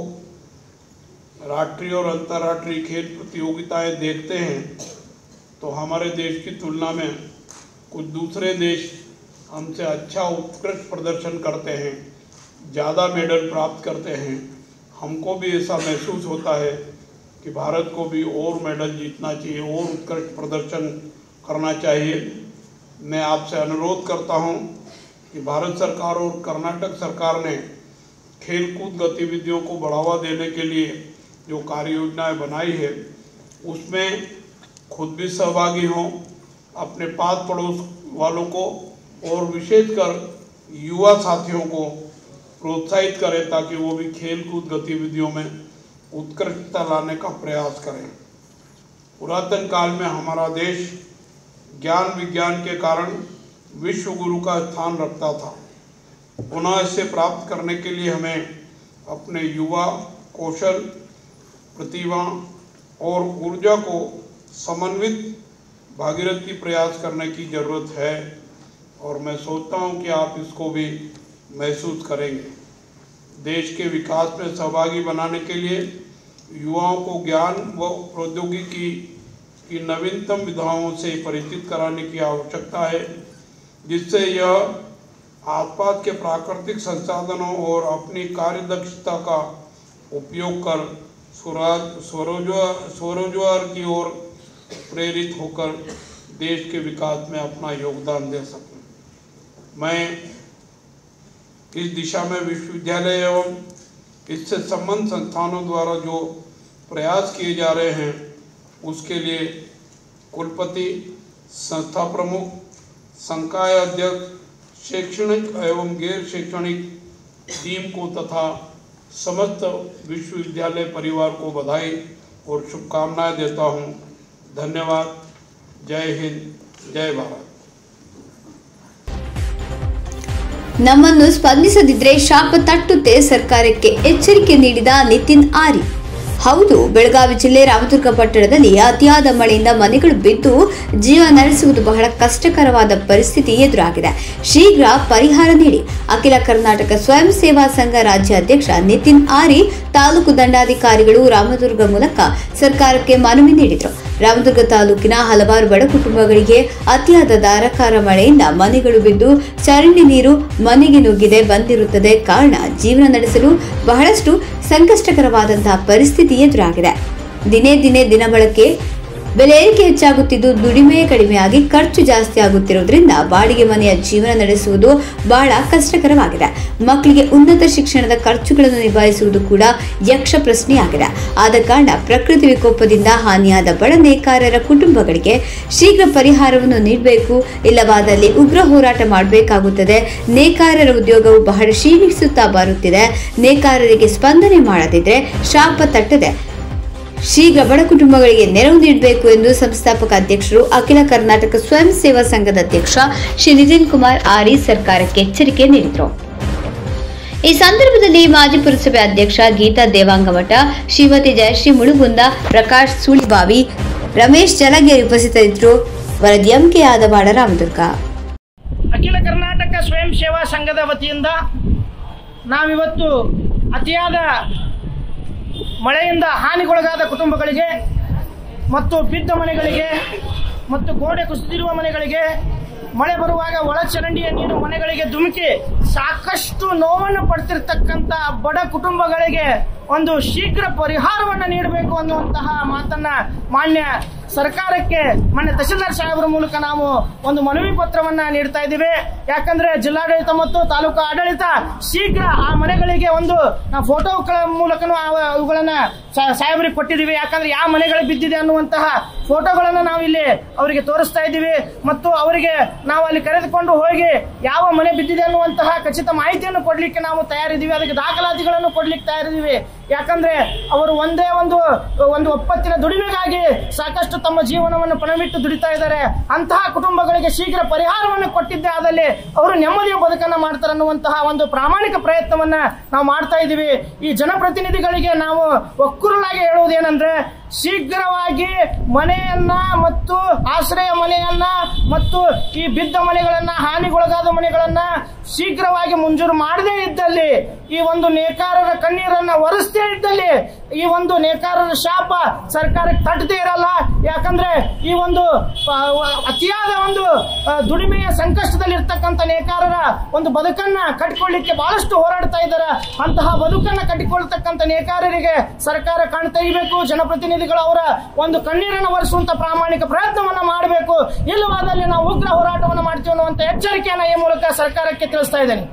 राष्ट्रीय और अंतर्राष्ट्रीय खेल प्रतियोगिताएं देखते हैं तो हमारे देश की तुलना में कुछ दूसरे देश हमसे अच्छा उत्कृष्ट प्रदर्शन करते हैं, ज़्यादा मेडल प्राप्त करते हैं। हमको भी ऐसा महसूस होता है कि भारत को भी और मेडल जीतना चाहिए और उत्कृष्ट प्रदर्शन करना चाहिए। मैं आपसे अनुरोध करता हूं कि भारत सरकार और कर्नाटक सरकार ने खेलकूद गतिविधियों को बढ़ावा देने के लिए जो कार्य योजनाएं बनाई है उसमें खुद भी सहभागी हों, अपने पास पड़ोस वालों को और विशेषकर युवा साथियों को प्रोत्साहित करें ताकि वो भी खेलकूद गतिविधियों में उत्कृष्टता लाने का प्रयास करें। पुरातन काल में हमारा देश ज्ञान विज्ञान के कारण विश्व गुरु का स्थान रखता था। पुनः इसे प्राप्त करने के लिए हमें अपने युवा कौशल, प्रतिभा और ऊर्जा को समन्वित भागीरथी प्रयास करने की ज़रूरत है और मैं सोचता हूं कि आप इसको भी महसूस करेंगे। देश के विकास में सहभागी बनाने के लिए युवाओं को ज्ञान व प्रौद्योगिकी की नवीनतम विधाओं से परिचित कराने की आवश्यकता है, जिससे यह आसपास के प्राकृतिक संसाधनों और अपनी कार्यदक्षता का उपयोग कर स्वरोजगार की ओर प्रेरित होकर देश के विकास में अपना योगदान दे सकें। मैं इस दिशा में विश्वविद्यालय एवं इससे संबद्ध संस्थानों द्वारा जो प्रयास किए जा रहे हैं उसके लिए कुलपति, संस्था प्रमुख, संकाय अध्यक्ष, शैक्षणिक एवं गैर शैक्षणिक टीम को तथा समस्त विश्वविद्यालय परिवार को बधाई और शुभकामनाएं देता हूं। धन्यवाद। जय हिंद, जय भारत। ನಮ್ಮನ್ನು ಸ್ಪಂದಿಸದಿದ್ರೆ ಶಾಪ ತಟ್ಟುತ್ತೆ ಸರ್ಕಾರಕ್ಕೆ ಎಚ್ಚರಿಕೆ ನೀಡಿದ ನಿತಿನ್ ಆರಿ. ಹೌದು, ಬೆಳಗಾವಿ ಜಿಲ್ಲೆ ರಾಮದುರ್ಗ ಪಟ್ಟಣದಲ್ಲಿ ಅತಿಯಾದ ಮಳೆಯಿಂದ ಮನೆಗಳು ಬಿದ್ದು ಜೀವ ನಡೆಸುವುದು ಬಹಳ ಕಷ್ಟಕರವಾದ ಪರಿಸ್ಥಿತಿ ಎದುರಾಗಿದೆ. ಶೀಘ್ರ ಪರಿಹಾರ ನೀಡಿ. ಅಖಿಲ ಕರ್ನಾಟಕ ಸ್ವಯಂ ಸೇವಾ ಸಂಘ ರಾಜ್ಯಾಧ್ಯಕ್ಷ ನಿತಿನ್ ಆರಿ ತಾಲೂಕು ದಂಡಾಧಿಕಾರಿಗಳು ರಾಮದುರ್ಗ ಮೂಲಕ ಸರ್ಕಾರಕ್ಕೆ ಮನವಿ ನೀಡಿದರು. ರಾಮದುರ್ಗ ತಾಲೂಕಿನ ಹಲವಾರು ಬಡ ಕುಟುಂಬಗಳಿಗೆ ಅತಿಯಾದ ಧಾರಾಕಾರ ಮಳೆಯಿಂದ ಮನೆಗಳು ಬಿದ್ದು ಚರಂಡಿ ನೀರು ಮನೆಗೆ ನುಗ್ಗಿದೆ ಬಂದಿರುತ್ತದೆ. ಕಾರಣ ಜೀವನ ನಡೆಸಲು ಬಹಳಷ್ಟು ಸಂಕಷ್ಟಕರವಾದಂತಹ ಪರಿಸ್ಥಿತಿ ಎದುರಾಗಿದೆ. ದಿನೇ ದಿನೇ ದಿನಬಳಕೆ ಬೆಲೆ ಏರಿಕೆ ಹೆಚ್ಚಾಗುತ್ತಿದ್ದು ದುಡಿಮೆ ಕಡಿಮೆಯಾಗಿ ಖರ್ಚು ಜಾಸ್ತಿ ಆಗುತ್ತಿರುವುದರಿಂದ ಬಾಡಿಗೆ ಮನೆಯ ಜೀವನ ನಡೆಸುವುದು ಬಹಳ ಕಷ್ಟಕರವಾಗಿದೆ. ಮಕ್ಕಳಿಗೆ ಉನ್ನತ ಶಿಕ್ಷಣದ ಖರ್ಚುಗಳನ್ನು ನಿಭಾಯಿಸುವುದು ಕೂಡ ಯಕ್ಷ ಪ್ರಶ್ನೆಯಾಗಿದೆ. ಆದ ಕಾರಣ ಪ್ರಕೃತಿ ವಿಕೋಪದಿಂದ ಹಾನಿಯಾದ ಬಡ ನೇಕಾರರ ಕುಟುಂಬಗಳಿಗೆ ಶೀಘ್ರ ಪರಿಹಾರವನ್ನು ನೀಡಬೇಕು, ಇಲ್ಲವಾದಲ್ಲಿ ಉಗ್ರ ಹೋರಾಟ ಮಾಡಬೇಕಾಗುತ್ತದೆ. ನೇಕಾರರ ಉದ್ಯೋಗವು ಬಹಳ ಕ್ಷೀಣಿಸುತ್ತಾ ಬರುತ್ತಿದೆ. ನೇಕಾರರಿಗೆ ಸ್ಪಂದನೆ ಮಾಡದಿದ್ರೆ ಶಾಪ ತಟ್ಟದೆ ಶೀಘ್ರ ಬಡ ಕುಟುಂಬಗಳಿಗೆ ನೆರವು ನೀಡಬೇಕು ಎಂದು ಸಂಸ್ಥಾಪಕ ಅಧ್ಯಕ್ಷರು ಅಖಿಲ ಕರ್ನಾಟಕ ಸ್ವಯಂ ಸೇವಾ ಸಂಘದ ಅಧ್ಯಕ್ಷ ಶ್ರೀ ನಿತಿನ್ ಕುಮಾರ್ ಆರಿ ಸರ್ಕಾರಕ್ಕೆ ಎಚ್ಚರಿಕೆ ನೀಡಿದರು. ಈ ಸಂದರ್ಭದಲ್ಲಿ ಮಾಜಿ ಪುರಸಭೆ ಅಧ್ಯಕ್ಷ ಗೀತಾ ದೇವಾಂಗಮಠ, ಶ್ರೀಮತಿ ಜಯಶ್ರೀ ಮುಳುಗುಂದ, ಪ್ರಕಾಶ್ ಸುಳಿಬಾವಿ, ರಮೇಶ್ ಜಲಗೇರಿ ಉಪಸ್ಥಿತರಿದ್ದರು. ವರದಿ ಎಂಕೆ ಯಾದವಾಡ, ರಾಮದುರ್ಗ. ಅಖಿಲ ಕರ್ನಾಟಕ ಸ್ವಯಂ ಸೇವಾ ಸಂಘದ ವತಿಯಿಂದ ನಾವಿವತ್ತು ಅತಿಯಾದ ಮಳೆಯಿಂದ ಹಾನಿಗೊಳಗಾದ ಕುಟುಂಬಗಳಿಗೆ ಮತ್ತು ಬಿದ್ದ ಮನೆಗಳಿಗೆ ಮತ್ತು ಗೋಡೆ ಕುಸಿದಿರುವ ಮನೆಗಳಿಗೆ ಮಳೆ ಬರುವಾಗ ಒಳಚರಂಡಿಯ ನೀರು ಮನೆಗಳಿಗೆ ಧುಮುಕಿ ಸಾಕಷ್ಟು ನೋವನ್ನು ಪಡ್ತಿರ್ತಕ್ಕಂಥ ಬಡ ಕುಟುಂಬಗಳಿಗೆ ಒಂದು ಶೀಘ್ರ ಪರಿಹಾರವನ್ನು ನೀಡಬೇಕು ಅನ್ನುವಂತಹ ಮಾತನ್ನ ಮಾನ್ಯ ಸರ್ಕಾರಕ್ಕೆ ಮಾನ್ಯ ತಹಶೀಲ್ದಾರ್ ಸಾಹೇಬರ ಮೂಲಕ ನಾವು ಒಂದು ಮನವಿ ಪತ್ರವನ್ನ ನೀಡ್ತಾ ಇದ್ದೀವಿ. ಯಾಕಂದ್ರೆ ಜಿಲ್ಲಾಡಳಿತ ಮತ್ತು ತಾಲೂಕು ಆಡಳಿತ ಶೀಘ್ರ ಆ ಮನೆಗಳಿಗೆ ಒಂದು ಫೋಟೋಗಳ ಮೂಲಕನೂ ಅವುಗಳನ್ನ ಸಾಹೇಬರಿಗೆ ಕೊಟ್ಟಿದ್ದೀವಿ. ಯಾಕಂದ್ರೆ ಯಾವ ಮನೆಗಳು ಬಿದ್ದಿದೆ ಅನ್ನುವಂತಹ ಫೋಟೋಗಳನ್ನ ನಾವು ಇಲ್ಲಿ ಅವರಿಗೆ ತೋರಿಸ್ತಾ ಇದ್ದೀವಿ ಮತ್ತು ಅವರಿಗೆ ನಾವು ಅಲ್ಲಿ ಕರೆದುಕೊಂಡು ಹೋಗಿ ಯಾವ ಮನೆ ಬಿದ್ದಿದೆ ಅನ್ನುವಂತಹ ಖಚಿತ ಮಾಹಿತಿಯನ್ನು ಕೊಡ್ಲಿಕ್ಕೆ ನಾವು ತಯಾರಿದ್ದೀವಿ. ಅದಕ್ಕೆ ದಾಖಲಾತಿಗಳನ್ನು ಕೊಡ್ಲಿಕ್ಕೆ ತಯಾರಿದ್ದೀವಿ. ಯಾಕಂದ್ರೆ ಅವರು ಒಂದೇ ಒಂದು ಒಪ್ಪತ್ತಿನ ದುಡಿಮೆಗಾಗಿ ಸಾಕಷ್ಟು ತಮ್ಮ ಜೀವನವನ್ನು ಪಣವಿಟ್ಟು ದುಡಿತಾ ಇದ್ದಾರೆ. ಅಂತಹ ಕುಟುಂಬಗಳಿಗೆ ಶೀಘ್ರ ಪರಿಹಾರವನ್ನು ಕೊಟ್ಟಿದ್ದೇ ಆದಲ್ಲಿ ಅವರು ನೆಮ್ಮದಿಯ ಬದುಕನ್ನು ಮಾಡ್ತಾರೆ ಅನ್ನುವಂತಹ ಒಂದು ಪ್ರಾಮಾಣಿಕ ಪ್ರಯತ್ನವನ್ನ ನಾವು ಮಾಡ್ತಾ ಇದ್ದೀವಿ. ಈ ಜನಪ್ರತಿನಿಧಿಗಳಿಗೆ ನಾವು ಒಕ್ಕೂರಲಾಗಿ ಹೇಳುವುದೇನೆಂದ್ರೆ, ಶೀಘ್ರವಾಗಿ ಮನೆಯನ್ನ ಮತ್ತು ಆಶ್ರಯ ಮನೆಯನ್ನ ಮತ್ತು ಈ ಬಿದ್ದ ಮನೆಗಳನ್ನ, ಹಾನಿಗೊಳಗಾದ ಮನೆಗಳನ್ನ ಶೀಘ್ರವಾಗಿ ಮಂಜೂರು ಮಾಡದೇ ಇದ್ದಲ್ಲಿ, ಈ ಒಂದು ನೇಕಾರರ ಕಣ್ಣೀರನ್ನ ಒರೆಸದೇ ಇದ್ದಲ್ಲಿ ಈ ಒಂದು ನೇಕಾರರ ಶಾಪ ಸರ್ಕಾರಕ್ಕೆ ತಟ್ಟದೇ ಇರಲ್ಲ. ಯಾಕಂದ್ರೆ ಈ ಒಂದು ಅತಿಯಾದ ಒಂದು ದುಡಿಮೆಯ ಸಂಕಷ್ಟದಲ್ಲಿ ಇರ್ತಕ್ಕಂಥ ನೇಕಾರರ ಒಂದು ಬದುಕನ್ನ ಕಟ್ಟಿಕೊಳ್ಳಿಕ್ಕೆ ಬಹಳಷ್ಟು ಹೋರಾಡ್ತಾ ಇದ್ದಾರೆ. ಅಂತಹ ಬದುಕನ್ನ ಕಟ್ಟಿಕೊಳ್ತಕ್ಕಂಥ ನೇಕಾರರಿಗೆ ಸರ್ಕಾರ ಕಣ್ ತೆಗಿಬೇಕು. ಜನಪ್ರತಿನಿಧಿಗಳು ಅವರ ಒಂದು ಕಣ್ಣೀರನ್ನು ಒರೆಸುವಂತ ಪ್ರಾಮಾಣಿಕ ಪ್ರಯತ್ನವನ್ನ ಮಾಡಬೇಕು. ಇಲ್ಲವಾದಲ್ಲಿ ನಾವು ಉಗ್ರ ಹೋರಾಟವನ್ನು ಮಾಡ್ತೀವಿ ಅನ್ನುವಂತ ಎಚ್ಚರಿಕೆಯನ್ನ ಈ ಮೂಲಕ ಸರ್ಕಾರಕ್ಕೆ ತಿಳಿಸ್ತಾ ಇದ್ದೇನೆ.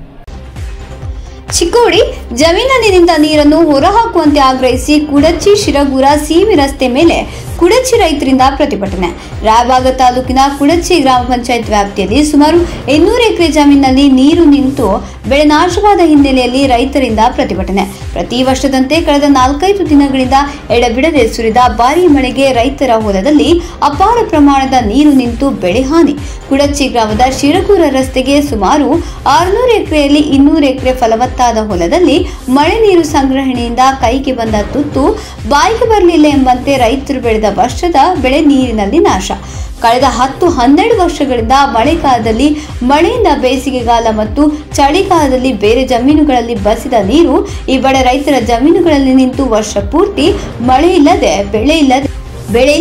ಚಿಕ್ಕೋಡಿ ಜಮೀನಿನಿಂದ ನೀರನ್ನು ಹೊರಹಾಕುವಂತೆ ಆಗ್ರಹಿಸಿ ಕುಡಚಿ ಶಿರಗೂರ ಸಿವಿ ರಸ್ತೆ ಮೇಲೆ ಕುಡಚಿ ರೈತರಿಂದ ಪ್ರತಿಭಟನೆ. ರಾಯಬಾಗ ತಾಲೂಕಿನ ಕುಡಚಿ ಗ್ರಾಮ ಪಂಚಾಯತ್ ವ್ಯಾಪ್ತಿಯಲ್ಲಿ ಸುಮಾರು 200 ಎಕರೆ ಜಮೀನಿನಲ್ಲಿ ನೀರು ನಿಂತು ಬೆಳೆ ನಾಶವಾದ ಹಿನ್ನೆಲೆಯಲ್ಲಿ ರೈತರಿಂದ ಪ್ರತಿಭಟನೆ. ಪ್ರತಿ ವರ್ಷದಂತೆ ಕಳೆದ 4-5 ದಿನಗಳಿಂದ ಎಡಬಿಡದೆ ಸುರಿದ ಭಾರೀ ಮಳೆಗೆ ರೈತರ ಹೊಲದಲ್ಲಿ ಅಪಾರ ಪ್ರಮಾಣದ ನೀರು ನಿಂತು ಬೆಳೆ ಹಾನಿ. ಕುಡಚಿ ಗ್ರಾಮದ ಶಿರಗೂರ ರಸ್ತೆಗೆ ಸುಮಾರು 600 ಎಕರೆಯಲ್ಲಿ 200 ಎಕರೆ ಫಲವತ್ತಾದ ಹೊಲದಲ್ಲಿ ಮಳೆ ನೀರು ಸಂಗ್ರಹಣೆಯಿಂದ ಕೈಗೆ ಬಂದ ತುತ್ತು ಬಾಯಿಗೆ ಬರಲಿಲ್ಲ ಎಂಬಂತೆ ರೈತರು ಬೆಳೆದ ವರ್ಷದ ಬೆಳೆ ನೀರಿನಲ್ಲಿ ನಾಶ. ಕಳೆದ 10-12 ವರ್ಷಗಳಿಂದ ಮಳೆಗಾಲದಲ್ಲಿ ಮಳೆಯಿಂದ ಬೇಸಿಗೆಗಾಲ ಮತ್ತು ಚಳಿಗಾಲದಲ್ಲಿ ಬೇರೆ ಜಮೀನುಗಳಲ್ಲಿ ಬಸಿದ ನೀರು ಈ ಬಡ ರೈತರ ಜಮೀನುಗಳಲ್ಲಿ ನಿಂತು ವರ್ಷ ಪೂರ್ತಿ ಮಳೆ ಇಲ್ಲದೆ ಬೆಳೆ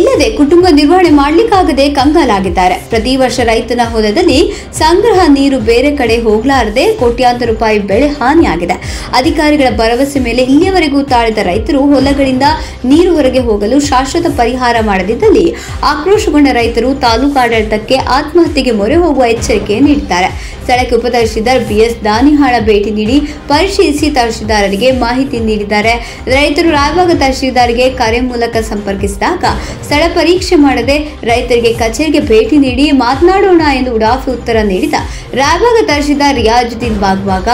ಇಲ್ಲದೆ ಕುಟುಂಬ ನಿರ್ವಹಣೆ ಮಾಡಲಿಕ್ಕಾಗದೆ ಕಂಗಾಲಾಗಿದ್ದಾರೆ. ಪ್ರತಿ ವರ್ಷ ರೈತನ ಹೊಲದಲ್ಲಿ ಸಂಗ್ರಹ ನೀರು ಬೇರೆ ಕಡೆ ಹೋಗಲಾರದೆ ಕೋಟ್ಯಾಂತರ ರೂಪಾಯಿ ಬೆಳೆ ಹಾನಿಯಾಗಿದೆ. ಅಧಿಕಾರಿಗಳ ಭರವಸೆ ಮೇಲೆ ಇಲ್ಲಿಯವರೆಗೂ ತಾಳಿದ ರೈತರು ಹೊಲಗಳಿಂದ ನೀರು ಹೊರಗೆ ಹೋಗಲು ಶಾಶ್ವತ ಪರಿಹಾರ ಮಾಡದಿದ್ದಲ್ಲಿ ಆಕ್ರೋಶಗೊಂಡ ರೈತರು ತಾಲೂಕಾಡಳಿತಕ್ಕೆ ಆತ್ಮಹತ್ಯೆಗೆ ಮೊರೆ ಹೋಗುವ ಎಚ್ಚರಿಕೆ ನೀಡಿದ್ದಾರೆ. ಸ್ಥಳಕ್ಕೆ ಉಪತಹಶೀಲ್ದಾರ್ BS ದಾನಿಹಾಳ ಭೇಟಿ ನೀಡಿ ಪರಿಶೀಲಿಸಿ ತಹಶೀಲ್ದಾರರಿಗೆ ಮಾಹಿತಿ ನೀಡಿದ್ದಾರೆ. ರೈತರು ರಾಯಬಾಗ ತಹಶೀಲ್ದಾರ್ಗೆ ಕರೆ ಮೂಲಕ ಸಂಪರ್ಕಿಸಿದಾಗ ಸ್ಥಳ ಪರೀಕ್ಷೆ ಮಾಡದೆ ರೈತರಿಗೆ ಕಚೇರಿಗೆ ಭೇಟಿ ನೀಡಿ ಮಾತನಾಡೋಣ ಎಂದು ಉಡಾಫಿ ಉತ್ತರ ನೀಡಿದ ರಾಯಬಾಗ ತಹಶೀಲ್ದಾರ್ ರಿಯಾಜುದ್ದೀನ್ ಬಾಗ್ವಾಗ.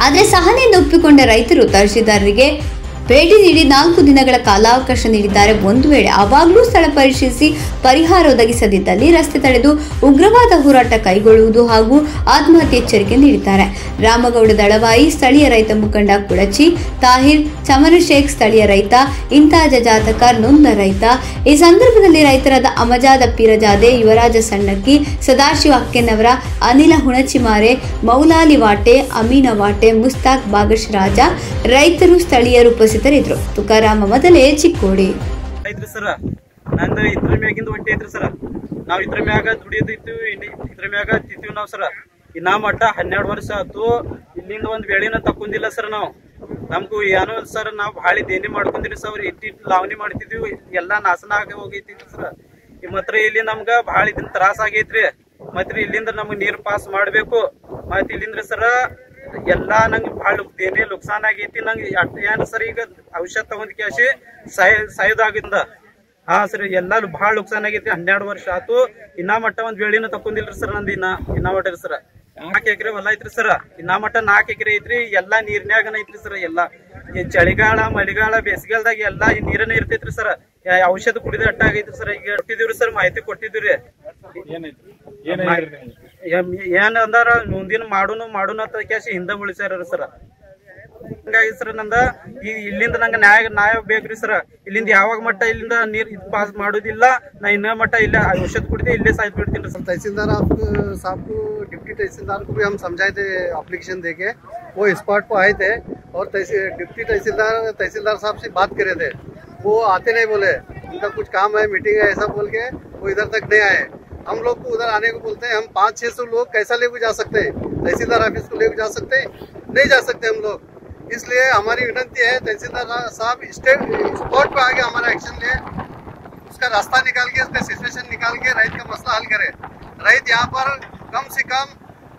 ಆದರೆ ಸಹನೆಯಿಂದ ಒಪ್ಪಿಕೊಂಡ ರೈತರು ತಹಶೀಲ್ದಾರರಿಗೆ ಭೇಟಿ ನೀಡಿ 4 ದಿನಗಳ ಕಾಲಾವಕಾಶ ನೀಡಿದ್ದಾರೆ. ಒಂದು ವೇಳೆ ಆವಾಗಲೂ ಸ್ಥಳ ಪರಿಶೀಲಿಸಿ ಪರಿಹಾರ ಒದಗಿಸದಿದ್ದಲ್ಲಿ ರಸ್ತೆ ತಡೆದು ಉಗ್ರವಾದ ಹೋರಾಟ ಕೈಗೊಳ್ಳುವುದು ಹಾಗೂ ಆತ್ಮಹತ್ಯೆ ಎಚ್ಚರಿಕೆ ನೀಡಿದ್ದಾರೆ. ರಾಮಗೌಡ ದಳವಾಯಿ ಸ್ಥಳೀಯ ರೈತ ಮುಖಂಡ ಕುಡಚಿ, ತಾಹಿರ್ ಚಮನಶೇಖ್ ಸ್ಥಳೀಯ ರೈತ, ಇಂತಾಜ ಜಾತಕರ್ ನೊಂದ ರೈತ. ಈ ಸಂದರ್ಭದಲ್ಲಿ ರೈತರಾದ ಅಮಜಾದ ಪೀರಜಾದೆ, ಯುವರಾಜ ಸಣ್ಣಕ್ಕಿ, ಸದಾಶಿವ ಅಕ್ಕೆನವರ, ಅನಿಲ ಹುಣಚಿಮಾರೆ, ಮೌಲಾಲಿ ವಾಟೆ, ಅಮೀನ ವಾಟೆ, ಮುಸ್ತಾಕ್ ಬಾಗಶರಾಜ ರೈತರು ಸ್ಥಳೀಯರು ಉಪಸ್ಥಿತರಿದ್ದರು. ತುಕಾರಾಮ ಮೊದಲೇ ಚಿಕ್ಕೋಡಿ. ಸರ ನಂದು ಇದ್ರ ಮ್ಯಾಗಿಂದ ಹೊಟ್ಟೆ ಐತ್ರಿ ಸರ. ನಾವ್ ಇದ್ರ ಮ್ಯಾಗ ದುಡಿಯೋದಿತ್ತು, ಇದ್ರ ಮ್ಯಾಗ ತಿಂತೀವಿ ನಾವ್ ಸರ. ಇನ್ನ ಮಟ್ಟ 12 ವರ್ಷ ಆಯ್ತು ಇಲ್ಲಿಂದ ಒಂದ್ ಬೆಳೆನ ತಕ್ಕೊಂಡಿಲ್ಲ ಸರ್. ನಮ್ಗೂ ಏನೋ ಸರ್ ನಾವ್ ಭಾಳ ದೇಣಿ ಮಾಡ್ಕೊಂಡಿರಿ ಸರ್. ಇಟ್ಟಿಟ್ಟು ಲಾವಣಿ ಮಾಡ್ತಿದ್ವಿ, ಎಲ್ಲಾ ನಾಶನ ಆಗಿ ಹೋಗೈತಿ ಸರ್. ಮಾತ್ರ ಇಲ್ಲಿ ನಮ್ಗ ಭಾಳ ಇದನ್ನ ತ್ರಾಸ ಆಗೈತ್ರಿ. ಮತ್ರಿ ಇಲ್ಲಿಂದ ನಮ್ಗೆ ನೀರ್ ಪಾಸ್ ಮಾಡ್ಬೇಕು. ಮತ್ ಇಲ್ಲಿಂದ್ರ ಸರ ಎಲ್ಲಾ ನಂಗೆ ಭಾಳ ದೇಣಿ ನುಕ್ಸಾನ್ ಆಗೈತಿ. ನಂಗೆ ಏನ್ ಸರ್ ಈಗ ಔಷಧ ತಗೊಂಡ್ ಕ್ಯಾಶಿ ಸಾಯೋದಾಗಿಂದ ಹಾ ಸರ್ ಎಲ್ಲಾ ಭಾಳ ನುಕ್ಸಾನ್ ಆಗೈತಿ. 12 ವರ್ಷ ಆತು ಇನ್ನ ಮಟ್ಟ ಒಂದ್ ಬೆಳಿನ ತಕೊಂಡಿಲ್ರಿ ಸರ್. ನಂದು ಇನ್ನ ಮಟ್ಟ ಸರ್ 4 ಎಕರೆ ಹೊಲ ಐತ್ರಿ ಸರ್. ಇನ್ನ ಮಟ್ಟ 4 ಎಕರೆ ಐತ್ರಿ. ಎಲ್ಲಾ ನೀರ್ನ್ಯಾಗನ ಐತ್ರಿ ಸರ್. ಎಲ್ಲಾ ಚಳಿಗಾಲ ಮಳಿಗಾಲ ಬೇಸಿಗೆಲ್ದಾಗ ಎಲ್ಲಾ ನೀರನ್ನ ಇರ್ತೈತ್ರಿ ಸರ್. ಔಷಧ ಕುಡಿದ ಅಟ್ಟ ಆಗೈತ್ರಿ ಸರ್. ಈಗ ಕೊಟ್ಟಿದಿವ್ರಿ ಸರ್, ಮಾಹಿತಿ ಕೊಟ್ಟಿದ್ವಿ. ಏನ್ ಅಂದಾರ ಮುಂದಿನ ಮಾಡುನು ಅಂತ ಕ್ಯಾಶಿ ಹಿಂದ ಉಳಿಸ್ಯಾರ ಸರ್. ಹಂಗಾಗಿ ಸರ್ ನಂದ ಇಲ್ಲಿಂದ ನಂಗೆ ನ್ಯಾಯ ಬೇಕ್ರಿ ಸರ್. ಇಲ್ಲಿಂದ ಯಾವಾಗ ಮಟ್ಟ ಇಲ್ಲಿಂದ ನೀರ್ ಪಾಸ್ ಮಾಡೋದಿಲ್ಲ ನಾ ಇನ್ನ ಮಟ್ಟ ಇಲ್ಲ ಔಷಧ ಕುಡಿದೆ इल्ले साइड बिड़ते हैं। तहसीलदार साहब को डिप्टी तहसीलदार को भी हम समझाए थे एप्लीकेशन देके, वो स्पॉट पर आए थे और डिप्टी तहसीलदार साहब से बात करे थे। वो आते नहीं बोले, उनका कुछ काम है मीटिंग है ऐसा बोल के वो इधर तक नहीं आए। हम लोग को उधर आने को बोलते हैं, हम 500-600 लोग कैसा लेके जा सकते हैं? तहसीलदार ऑफिस को लेके जा सकते हैं? नहीं जा सकते हम लोग। इसलिए हमारी विनती है तहसीलदार साहब स्पॉट पे आके हमारा एक्शन ले, उसका रास्ता निकाल के, उसका सिचुएशन निकाल के रैत का मसला हल करे। रैत यहाँ पर कम से कम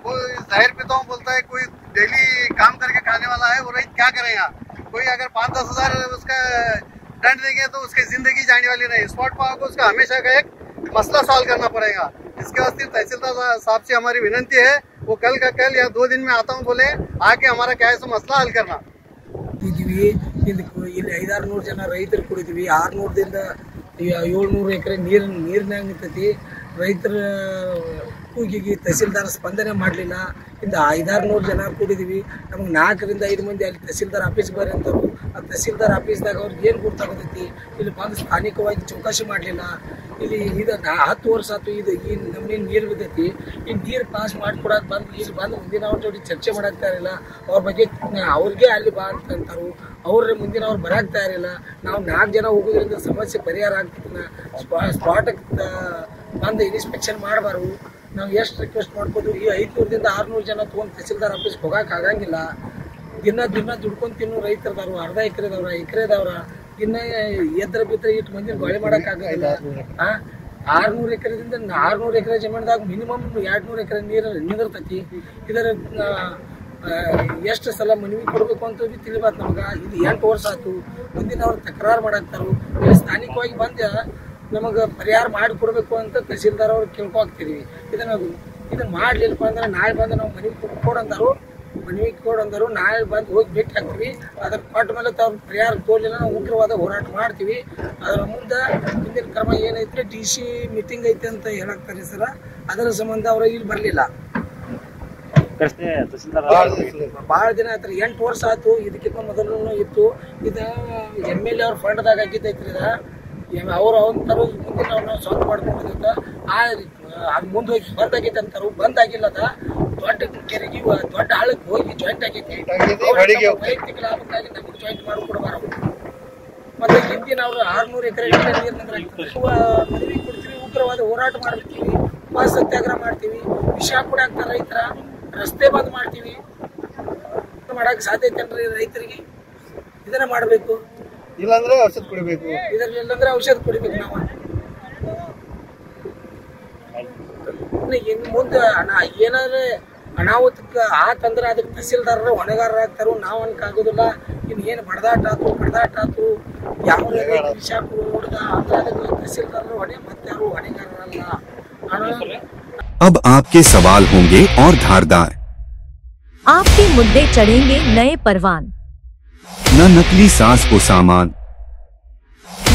वो जाहिर पे तो बोलता है कोई डेली काम करके खाने वाला है, वो रैत क्या करेगा? कोई अगर 5-10 हज़ार उसका दंड देंगे तो उसकी जिंदगी जाने वाली नहीं। स्पॉट पर आकर उसका हमेशा का एक मसला सॉल्व करना पड़ेगा। इसके वास्ते तहसीलदार साहब से हमारी विनती है, वो कल का कल या 2 दिन में आता हूँ बोले, आके हमारा क्या है सो मसला हल करना। ಕೂತಿದ್ದೀವಿ. ಇಲ್ಲಿ 500-600 ಜನ ರೈತರು ಕೂಡಿದ್ದೀವಿ. 600ದಿಂದ 700 ಎಕರೆ ನೀರಿನಾಗ ನಿಂತೈತಿ. ರೈತರ ಕೂಗಿಗೆ ತಹಸೀಲ್ದಾರ್ ಸ್ಪಂದನೆ ಮಾಡಲಿಲ್ಲ. ಇಂದ 500-600 ಜನ ಕೂಡಿದ್ದೀವಿ. ನಮಗೆ 4ರಿಂದ 5 ಮಂದಿ ಅಲ್ಲಿ ತಹಸೀಲ್ದಾರ್ ಆಫೀಸ್ ಬರ್ರಿ ಅಂತಾರೆ. ಆ ತಹಸೀಲ್ದಾರ್ ಆಫೀಸ್ದಾಗ ಅವ್ರಿಗೆ ಏನು ಗೊತ್ತಾಗೋದೈತಿ? ಇಲ್ಲಿ ಬಂದು ಸ್ಥಾನಿಕವಾಗಿ ಚೌಕಾಶಿ ಮಾಡಲಿಲ್ಲ. ಇಲ್ಲಿ ಇದು 10 ವರ್ಷ ಆಯ್ತು ಇದು ಈ ನಮ್ಮನೆ ನೀರು ಬಿದ್ದೈತಿ. ಈ ನೀರು ಪಾಸ್ ಮಾಡಿಕೊಡೋದು ಬಂದು ಇಲ್ಲಿ ಬಂದು ಮುಂದಿನ ಅವ್ರ ಜೊತೆ ಚರ್ಚೆ ಮಾಡಾಕ್ತಾ ಇರಲಿಲ್ಲ. ಅವ್ರ ಬಗ್ಗೆ ಅವ್ರಿಗೆ ಅಲ್ಲಿ ಬಾ ಅಂತ ಅಂತಾರೆ. ಅವ್ರ ಮುಂದಿನ ಅವ್ರು ಬರಾಕ್ತಾ ಇರಲಿಲ್ಲ. ನಾವು 4 ಜನ ಹೋಗೋದ್ರಿಂದ ಸಮಸ್ಯೆ ಪರಿಹಾರ ಆಗ್ತಿತ್ತು. ಸ್ಪಾಟಕ್ಕೆ ಬಂದು ಇನ್ಸ್ಪೆಕ್ಷನ್ ಮಾಡಬಾರ್ದು. ನಾವು ಎಷ್ಟು ರಿಕ್ವೆಸ್ಟ್ ಮಾಡ್ಬೋದು? ಈ 500ರಿಂದ 600 ಜನ ತೊಗೊಂಡು ತಹಸೀಲ್ದಾರ್ ಆಫೀಸ್ಗೆ ಹೋಗಕ್ಕೆ ಆಗಂಗಿಲ್ಲ. ದಿನ ದುಡ್ಕೊಂಡು ತಿನ್ನೋ ರೈತರದವ್ರು, ಅರ್ಧ ಎಕರೆದವ್ರ ದಿನ ಎದ್ರ ಬಿದ್ದರೆ ಇಟ್ಟು ಮಂದಿನ ಗೊಳೆ ಮಾಡೋಕ್ಕಾಗಲ್ಲ. 600 ಎಕರೆದಿಂದ 600 ಎಕರೆ ಜಮೀನ್ದಾಗ ಮಿನಿಮಮ್ 200 ಎಕರೆ ನೀರು ನಿಂದಿರ್ತೈತಿ. ಇದರ ಎಷ್ಟು ಸಲ ಮನವಿ ಕೊಡಬೇಕು ಅಂತ ತಿಳಿಬಾರ್ದು ನಮ್ಗೆ. ಇದು 8 ವರ್ಷ ಆಯ್ತು. ಮುಂದಿನ ಅವ್ರು ತಕರಾರು ಮಾಡಾಕ್ತಾರು. ಇಲ್ಲಿ ಸ್ಥಾನಿಕವಾಗಿ ಬಂದು ನಮಗೆ ಪರಿಹಾರ ಮಾಡಿ ಕೊಡಬೇಕು ಅಂತ ತಹಸೀಲ್ದಾರ್ ಅವ್ರು ಕೇಳ್ಕೊಳ್ತೀವಿ. ಇದನ್ನ ಮಾಡಲಿಲ್ಲಪ್ಪ ಅಂದ್ರೆ ನಾಳೆ ಬಂದು ನಾವು ಮನವಿ ಕೊಡಂದರು ನಾಳೆ ಬಂದು ಹೋಗಿ ಭೇಟಿ ಹಾಕ್ತೀವಿ. ಅದ್ರ ಕೊಟ್ಟ ಮೇಲೆ ಅವ್ರ ಪರಿಹಾರ ತೋಲಿಲ್ಲ ನಾವು ಉಗ್ರವಾದ ಹೋರಾಟ ಮಾಡ್ತೀವಿ. ಅದರ ಮುಂದೆ ಮುಂದಿನ ಕ್ರಮ ಏನೈತ್ರಿ DC ಮೀಟಿಂಗ್ ಐತೆ ಅಂತ ಹೇಳಾಕ್ತಾರೆ ಸರ. ಅದರ ಸಂಬಂಧ ಅವರು ಇಲ್ಲಿ ಬರಲಿಲ್ಲ. ಭಾಳ ದಿನ ಆಯ್ತು, 8 ವರ್ಷ ಆಯ್ತು. ಇದಕ್ಕಿಂತ ಮೊದಲು ಇತ್ತು. ಇದು MLA ಅವ್ರ ಫಂಡ್ದಾಗ ಆಗಿದ್ದೈತ್ರಿ. ಅವ್ರು ತರೋ ಮುಂದೆ ನಾವು ಸ್ವಂತ ಮಾಡ್ಕೊಂಡಿದ್ದ ಅದು ಮುಂದೆ ಹೋಗಿ ಬಂದಾಗೈತೆ ಅಂತಾರು. ಬಂದಾಗಿಲ್ಲದ ದೊಡ್ಡ ಕೆರೆಗೆ ದೊಡ್ಡ ಹಳ್ಳಕ್ಕೆ ಹೋಗಿ ಜಾಯಿಂಟ್ ಆಗೈತಿ. ವೈಯಕ್ತಿಕ ಲಾಭಕ್ಕಾಗಿ ನಮಗೆ ಜಾಯಿಂಟ್ ಮಾಡಿಕೊಡ್ಬಾರ್ದು. ಮತ್ತೆ ಹಿಂದಿನ ಅವರು 600 ಎಕರೆ ಮನವಿ ಕೊಡ್ತೀವಿ, ಉಗ್ರವಾದ ಹೋರಾಟ ಮಾಡ್ತೀವಿ, ಉಪವಾಸ ಸತ್ಯಾಗ್ರಹ ಮಾಡ್ತೀವಿ, ವಿಷ ಕೊಡಾಕ್ತಾರ ರೈತರ, ರಸ್ತೆ ಬಂದ್ ಮಾಡ್ತೀವಿ. ಮಾಡಕ್ ಸಾಧ್ಯತೆ ಅನ್ರಿ ರೈತರಿಗೆ? ಇದನ್ನ ಮಾಡಬೇಕು. ಇಲ್ಲಾಂದ್ರೆ ಔಷಧ ಕುಡಿಬೇಕು. ಇಲ್ಲಂದ್ರೆ ಔಷಧ ಕುಡಿಬೇಕು. ನಾವು ಇನ್ನು ಮುಂದೆ ಏನಾದ್ರೆ ಅನಾಹುತಕ್ಕೆ ಆತಂದ್ರೆ ಅದಕ್ಕೆ ತಹಸೀಲ್ದಾರರು ಹೊಣೆಗಾರರಾಗ್ತಾರು. ನಾವು ಅನ್ಕಾಗೋದಿಲ್ಲ. ಇನ್ನು ಏನು ಬಡದಾಟ ಆತು ಯಾವ ವಿಷ ಹೊಡೆದ ಅಂದ್ರೆ ಅದಕ್ಕೆ ತಹಸೀಲ್ದಾರರು ಹೊಣೆ, ಮತ್ತೆ ಯಾರು ಹೊಣೆಗಾರರಲ್ಲ. अब आपके सवाल होंगे और धारदार, आपके मुद्दे चढ़ेंगे नए परवान, न नकली साज को सामान,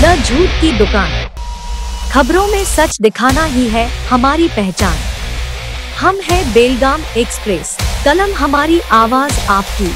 न झूठ की दुकान। खबरों में सच दिखाना ही है हमारी पहचान। हम है बेलगाम एक्सप्रेस, कलम हमारी, आवाज आपकी।